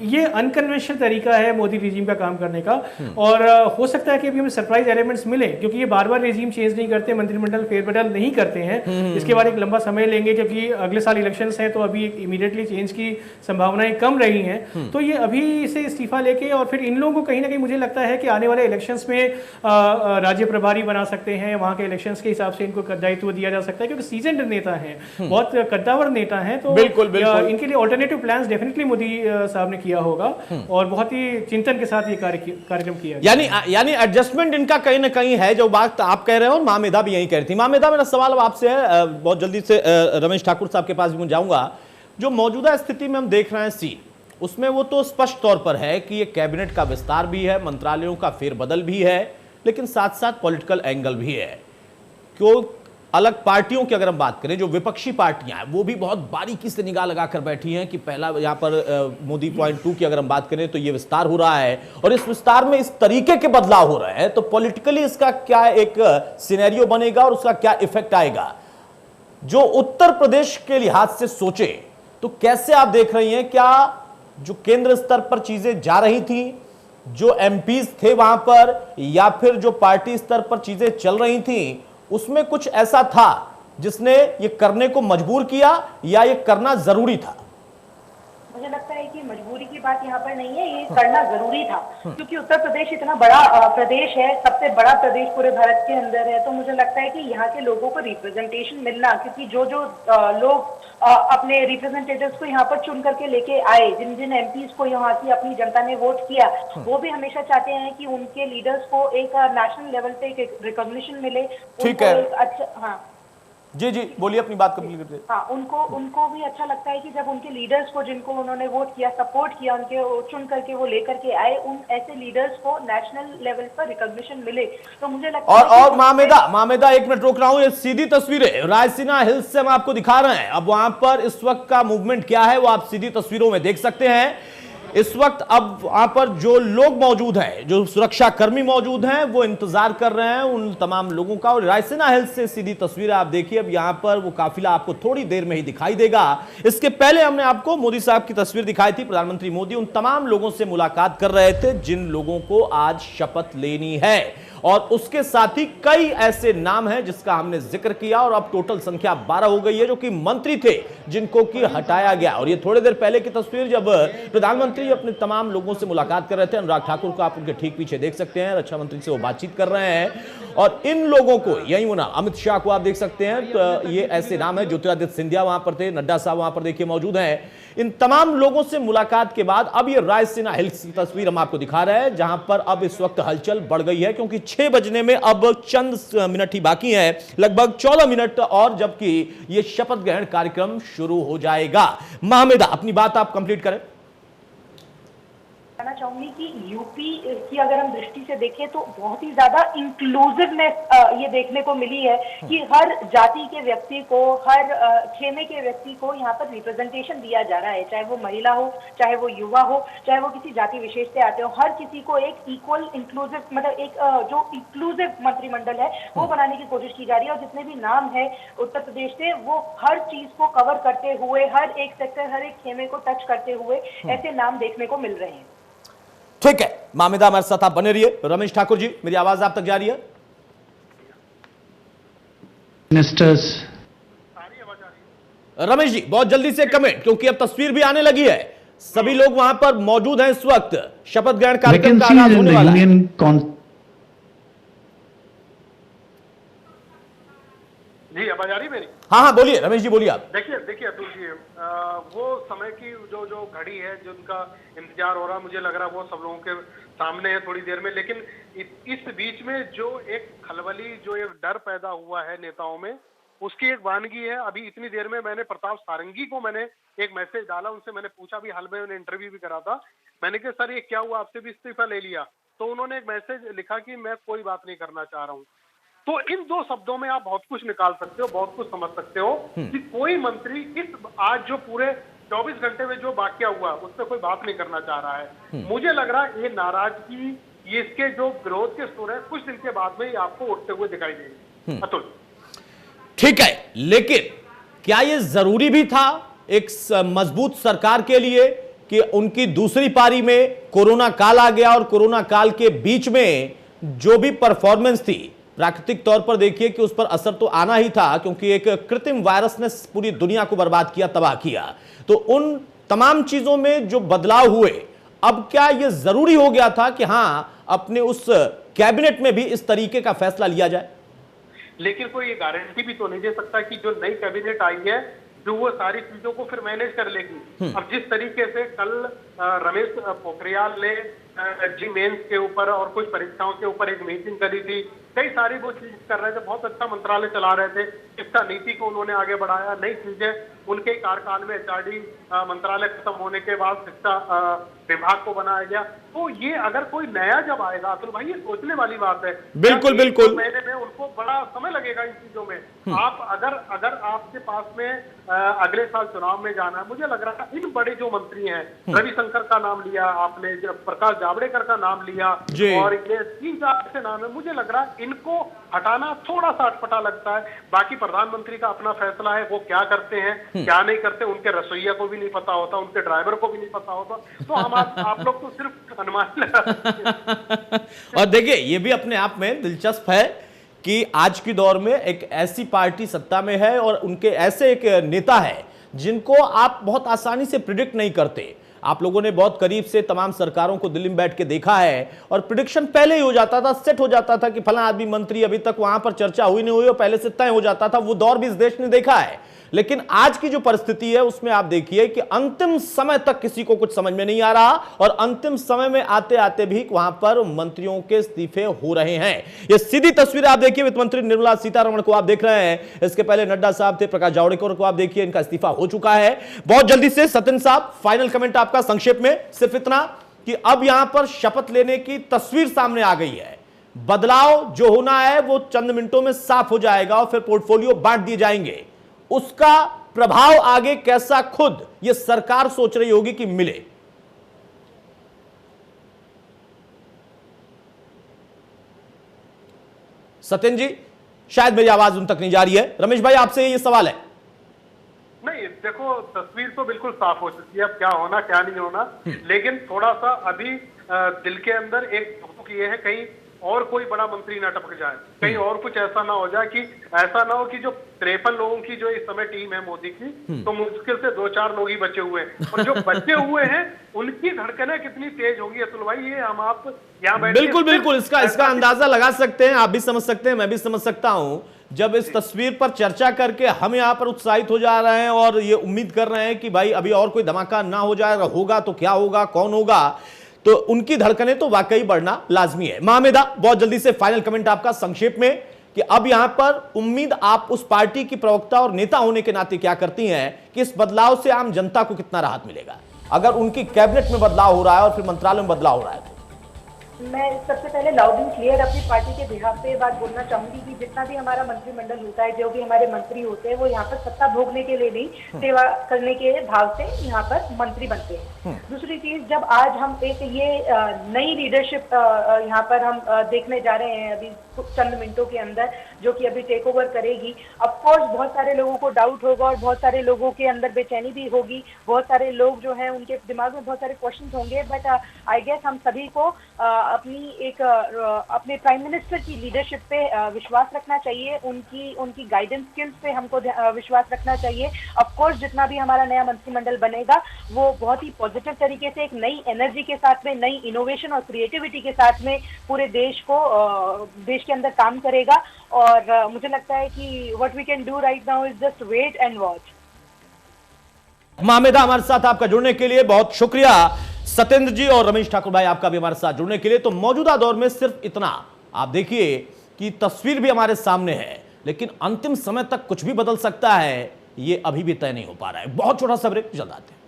[SPEAKER 9] ये अनकन्वेंशनल तरीका है मोदी रिजीम का काम करने का। और हो सकता है कि अभी हमें सरप्राइज एलिमेंट्स मिले, क्योंकि ये बार बार रिजीम चेंज नहीं करते, मंत्रिमंडल फेरबदल नहीं करते हैं। इसके बाद एक लंबा समय लेंगे, क्योंकि अगले साल इलेक्शंस हैं, तो अभी इमीडिएटली चेंज की संभावनाएं कम रही हैं। तो ये अभी से इस्तीफा लेके और फिर इन लोगों को कहीं ना कहीं मुझे लगता है कि आने वाले इलेक्शंस में राज्य प्रभारी बना सकते हैं, वहाँ के इलेक्शंस के हिसाब से इनको दायित्व दिया जा सकता है, क्योंकि सीजन्ड नेता हैं, बहुत कद्दावर नेता हैं। तो
[SPEAKER 1] बिल्कुल
[SPEAKER 9] इनके लिए ऑल्टरनेटिव प्लान्स डेफिनेटली मोदी साहब ने किया होगा और बहुत ही चिंतन के साथ ये कार्यक्रम किया।
[SPEAKER 1] यानी एडजस्टमेंट इनका कहीं ना कहीं है, जो बात आप कह रहे हो और मामेदा भी यही कह रही थी। मामेदा, मेरा सवाल अब आपसे है, बहुत जल्दी से रमेश ठाकुर साहब के पास भी मैं जाऊंगा। जो मौजूदा स्थिति में हम देख रहे हैं सीन, उसमें वो तो स्पष्ट तौर पर है कि ये कैबिनेट का विस्तार भी है, मंत्रालयों का फेरबदल भी है, लेकिन साथ साथ पॉलिटिकल एंगल भी है। क्यों अलग पार्टियों की अगर हम बात करें, जो विपक्षी पार्टियां हैं वो भी बहुत बारीकी से निगाह लगाकर बैठी हैं कि पहला यहां पर मोदी पॉइंट 2 की अगर हम बात करें तो ये विस्तार हो रहा है और इस विस्तार में इस तरीके के बदलाव हो रहे हैं, तो पॉलिटिकली इसका क्या एक सिनेरियो बनेगा और उसका क्या इफेक्ट आएगा। जो उत्तर प्रदेश के लिहाज से सोचे तो कैसे आप देख रही हैं, क्या जो केंद्र स्तर पर चीजें जा रही थी, जो एमपीज थे वहां पर, या फिर जो पार्टी स्तर पर चीजें चल रही थी, उसमें कुछ ऐसा था जिसने ये करने को मजबूर किया या ये करना जरूरी था?
[SPEAKER 5] मुझे लगता है कि मजबूरी की बात यहाँ पर नहीं है, ये करना जरूरी था, क्योंकि उत्तर प्रदेश इतना बड़ा प्रदेश है, सबसे बड़ा प्रदेश पूरे भारत के अंदर है। तो मुझे लगता है कि यहाँ के लोगों को रिप्रेजेंटेशन मिलना, क्योंकि जो लोग अपने रिप्रेजेंटेटिव्स को यहाँ पर चुन करके लेके आए, जिन जिन एमपीज को यहाँ की अपनी जनता ने वोट किया, वो भी हमेशा चाहते हैं कि उनके लीडर्स को एक नेशनल लेवल पे एक रिकॉग्निशन मिले।
[SPEAKER 1] ठीक है,
[SPEAKER 5] अच्छा, हाँ
[SPEAKER 1] जी बोलिए, अपनी बात कंप्लीट करते।
[SPEAKER 5] हाँ, उनको भी अच्छा लगता है कि जब उनके लीडर्स को, जिनको उन्होंने वोट किया, सपोर्ट किया, उनके चुन करके वो लेकर के आए, उन ऐसे लीडर्स को नेशनल लेवल पर रिकॉग्निशन मिले। तो मुझे लगता है
[SPEAKER 1] और मामेदा 1 मिनट रोक रहा हूं, ये सीधी तस्वीरें रायसीना हिल्स से हम आपको दिखा रहे हैं। अब वहां पर इस वक्त का मूवमेंट क्या है वो आप सीधी तस्वीरों में देख सकते हैं। इस वक्त अब वहां पर जो लोग मौजूद हैं, जो सुरक्षा कर्मी मौजूद हैं, वो इंतजार कर रहे हैं उन तमाम लोगों का। और रायसीना हिल्स से सीधी तस्वीरें आप देखिए। अब यहां पर वो काफिला आपको थोड़ी देर में ही दिखाई देगा। इसके पहले हमने आपको मोदी साहब की तस्वीर दिखाई थी। प्रधानमंत्री मोदी उन तमाम लोगों से मुलाकात कर रहे थे जिन लोगों को आज शपथ लेनी है, और उसके साथ ही कई ऐसे नाम हैं जिसका हमने जिक्र किया, और अब टोटल संख्या 12 हो गई है जो कि मंत्री थे जिनको कि हटाया गया। और ये थोड़ी देर पहले की तस्वीर, जब प्रधानमंत्री अपने तमाम लोगों से मुलाकात कर रहे थे। अनुराग ठाकुर को आप उनके ठीक पीछे देख सकते हैं, रक्षा मंत्री से वो बातचीत कर रहे हैं। और इन लोगों को, यही वो ना, अमित शाह को आप देख सकते हैं, तो ये ऐसे नाम है, ज्योतिरादित्य सिंधिया वहां पर थे, नड्डा साहब वहां पर देखिए मौजूद हैं। इन तमाम लोगों से मुलाकात के बाद अब ये रायसीना हिल्स की तस्वीर हम आपको दिखा रहे हैं, जहां पर अब इस वक्त हलचल बढ़ गई है, क्योंकि 6 बजने में अब चंद मिनट ही बाकी हैं, लगभग 14 मिनट और, जबकि ये शपथ ग्रहण कार्यक्रम शुरू हो जाएगा। महमेदा, अपनी बात आप कंप्लीट करें।
[SPEAKER 5] कहना चाहूंगी कि यूपी की अगर हम दृष्टि से देखें तो बहुत ही ज्यादा इंक्लूसिवनेस ये देखने को मिली है कि हर जाति के व्यक्ति को, हर खेमे के व्यक्ति को यहाँ पर रिप्रेजेंटेशन दिया जा रहा है, चाहे वो महिला हो, चाहे वो युवा हो, चाहे वो किसी जाति विशेष से आते हो, हर किसी को एक इक्वल इंक्लूसिव, मतलब एक जो इंक्लूसिव मंत्रिमंडल है वो बनाने की कोशिश की जा रही है। और जितने भी नाम है उत्तर प्रदेश से, वो हर चीज को कवर करते हुए, हर एक सेक्टर, हर एक खेमे को टच करते हुए ऐसे नाम देखने को मिल रहे हैं।
[SPEAKER 1] ठीक है, मामेदा हमारे साथ आप बने रहिए। रमेश ठाकुर जी, मेरी आवाज आप तक जा रही है?
[SPEAKER 10] मिनिस्टर्स,
[SPEAKER 1] रमेश जी बहुत जल्दी से कमेंट, क्योंकि अब तस्वीर भी आने लगी है, सभी लोग वहां पर मौजूद हैं इस वक्त। शपथ ग्रहण कार्यक्रम का आगाज होने वाला है।
[SPEAKER 6] जी, आवाज आ रही मेरी?
[SPEAKER 1] हाँ बोलिए रमेश जी, बोलिए आप।
[SPEAKER 6] देखिए अतुल जी, वो समय की जो घड़ी है, जिनका इंतजार हो रहा, मुझे लग रहा है वो सब लोगों के सामने है थोड़ी देर में। लेकिन इस बीच में जो एक खलबली, जो एक डर पैदा हुआ है नेताओं में, उसकी एक वानगी है। अभी इतनी देर में मैंने प्रताप सारंगी को मैंने एक मैसेज डाला, उनसे मैंने पूछा भी, हाल में मैंने इंटरव्यू भी करा था, मैंने कहा सर ये क्या हुआ, आपसे भी इस्तीफा ले लिया? तो उन्होंने एक मैसेज लिखा कि मैं कोई बात नहीं करना चाह रहा हूँ। तो इन 2 शब्दों में आप बहुत कुछ निकाल सकते हो, बहुत कुछ समझ सकते हो कि कोई मंत्री इस आज जो पूरे 24 घंटे में जो वाकया हुआ उस पर कोई बात नहीं करना चाह रहा है। मुझे लग रहा है ये नाराजगी, ये इसके जो विरोध के सुर है, कुछ दिन के बाद में ही आपको उठते हुए दिखाई देंगे। अतुल,
[SPEAKER 1] ठीक है, लेकिन क्या ये जरूरी भी था एक मजबूत सरकार के लिए कि उनकी दूसरी पारी में कोरोना काल आ गया और कोरोना काल के बीच में जो भी परफॉर्मेंस थी, प्राकृतिक तौर पर देखिए कि उस पर असर तो आना ही था, क्योंकि एक कृत्रिम वायरस ने पूरी दुनिया को बर्बाद किया, तबाह किया। तो उन तमाम चीजों में जो बदलाव हुए, अब क्या यह जरूरी हो गया था कि हां अपने उस कैबिनेट में भी इस तरीके का फैसला लिया जाए?
[SPEAKER 6] लेकिन कोई ये गारंटी भी तो नहीं दे सकता कि जो नई कैबिनेट आई है जो वो सारी चीजों को फिर मैनेज कर लेगी। अब जिस तरीके से कल रमेश पोखरियाल ने जी मेंस के ऊपर और कुछ परीक्षाओं के ऊपर एक मीटिंग करी थी, कई सारी वो चीज कर रहे थे, बहुत अच्छा मंत्रालय चला रहे थे, शिक्षा नीति को उन्होंने आगे बढ़ाया, नई चीजें उनके कार्यकाल में एचआरडी मंत्रालय खत्म होने के बाद शिक्षा विभाग को बनाया गया। तो ये अगर कोई नया जब आएगा तो भाई ये सोचने वाली बात है।
[SPEAKER 1] बिल्कुल बिल्कुल,
[SPEAKER 6] महीने में उनको बड़ा समय लगेगा इन चीजों में। आप अगर आपके पास में अगले साल चुनाव में जाना है, मुझे लग रहा है इन बड़े जो मंत्री हैं, रविशंकर का नाम लिया आपने, जब प्रकाश जावड़ेकर का नाम लिया, और ये 3-4 ऐसे नाम है, मुझे लग रहा है इनको हटाना थोड़ा सा अटपटा लगता है। बाकी प्रधानमंत्री का अपना फैसला है, वो क्या करते हैं क्या नहीं करते, उनके रसोइया को भी नहीं पता होता, उनके ड्राइवर को भी नहीं पता होता, तो हम आप लोग तो सिर्फ अनुमान लगा सकते हैं।
[SPEAKER 1] और देखिए ये भी अपने आप में दिलचस्प है कि आज की दौर में एक ऐसी पार्टी सत्ता में है और उनके ऐसे एक नेता है जिनको आप बहुत आसानी से प्रिडिक्ट नहीं करते। आप लोगों ने बहुत करीब से तमाम सरकारों को दिल्ली में बैठ के देखा है और प्रिडिक्शन पहले ही हो जाता था, सेट हो जाता था कि फला आदमी मंत्री, अभी तक वहां पर चर्चा हुई नहीं हुई और पहले से तय हो जाता था। वो दौर भी इस देश ने देखा है। लेकिन आज की जो परिस्थिति है उसमें आप देखिए कि अंतिम समय तक किसी को कुछ समझ में नहीं आ रहा और अंतिम समय में आते आते भी वहां पर मंत्रियों के इस्तीफे हो रहे हैं। ये सीधी तस्वीर आप देखिए, वित्त मंत्री निर्मला सीतारमण को आप देख रहे हैं, इसके पहले नड्डा साहब थे, प्रकाश जावड़ेकर को आप देखिए, इनका इस्तीफा हो चुका है। बहुत जल्दी से सत्यन साहब फाइनल कमेंट आपका संक्षेप में, सिर्फ इतना कि अब यहां पर शपथ लेने की तस्वीर सामने आ गई है। बदलाव जो होना है वो चंद मिनटों में साफ हो जाएगा और फिर पोर्टफोलियो बांट दिए जाएंगे। उसका प्रभाव आगे कैसा खुद ये सरकार सोच रही होगी कि मिले। सत्यन जी, शायद मेरी आवाज उन तक नहीं जा रही है। रमेश भाई आपसे ये सवाल है।
[SPEAKER 6] नहीं, देखो तस्वीर तो बिल्कुल साफ हो चुकी है, अब क्या होना क्या नहीं होना, लेकिन थोड़ा सा अभी दिल के अंदर एक दुख ये है कहीं और कोई बड़ा मंत्री ना टपक जाए, कहीं और कुछ ऐसा ना हो जाए कि ऐसा ना हो कि जो 53 लोगों की जो इस समय टीम है मोदी की, तो मुश्किल से 2-4 लोग ही बचे हुए हैं, और जो बचे हुए हैं उनकी धड़कनें कितनी तेज होंगी अतुल भाई, ये हम आप यहाँ बैठे
[SPEAKER 1] बिल्कुल बिल्कुल इसका अंदाजा लगा सकते हैं, आप भी समझ सकते हैं, मैं भी समझ सकता हूं। जब इस तस्वीर पर चर्चा करके हम यहां पर उत्साहित हो जा रहे हैं और ये उम्मीद कर रहे हैं कि भाई अभी और कोई धमाका ना हो जाएगा, होगा तो क्या होगा, कौन होगा, तो उनकी धड़कनें तो वाकई बढ़ना लाजमी है। मामेदा, बहुत जल्दी से फाइनल कमेंट आपका संक्षेप में कि अब यहां पर उम्मीद आप उस पार्टी की प्रवक्ता और नेता होने के नाते क्या करती हैं कि इस बदलाव से आम जनता को कितना राहत मिलेगा अगर उनकी कैबिनेट में बदलाव हो रहा है और फिर मंत्रालय में बदलाव हो रहा है?
[SPEAKER 5] मैं सबसे पहले लाउड एंड क्लियर अपनी पार्टी के बिहाफ पे बात बोलना चाहूंगी कि जितना भी हमारा मंत्रिमंडल होता है, जो भी हमारे मंत्री होते हैं, वो यहाँ पर सत्ता भोगने के लिए नहीं, सेवा करने के भाव से यहाँ पर मंत्री बनते हैं। दूसरी चीज, जब आज हम एक ये नई लीडरशिप यहाँ पर हम देखने जा रहे हैं अभी कुछ चंद मिनटों के अंदर, जो कि अभी टेक ओवर करेगी, ऑफकोर्स बहुत सारे लोगों को डाउट होगा और बहुत सारे लोगों के अंदर बेचैनी भी होगी, बहुत सारे लोग जो हैं उनके दिमाग में बहुत सारे क्वेश्चन होंगे, बट आई गेस हम सभी को अपने प्राइम मिनिस्टर की लीडरशिप पे विश्वास रखना चाहिए, उनकी गाइडेंस स्किल्स पे हमको विश्वास रखना चाहिए। ऑफ कोर्स जितना भी हमारा नया मंत्रिमंडल बनेगा वो बहुत ही पॉजिटिव तरीके से एक नई एनर्जी के साथ में, नई इनोवेशन और क्रिएटिविटी के साथ में पूरे देश के अंदर काम करेगा, और मुझे लगता है कि what we can do right now is just wait and watch.
[SPEAKER 1] मामेदा, हमारे साथ आपका जुड़ने के लिए बहुत शुक्रिया। सत्येंद्र जी और रमेश ठाकुर भाई, आपका भी हमारे साथ जुड़ने के लिए। तो मौजूदा दौर में सिर्फ इतना, आप देखिए कि तस्वीर भी हमारे सामने है, लेकिन अंतिम समय तक कुछ भी बदल सकता है, ये अभी भी तय नहीं हो पा रहा है। बहुत छोटा सा ब्रेक, जल्द आते हैं।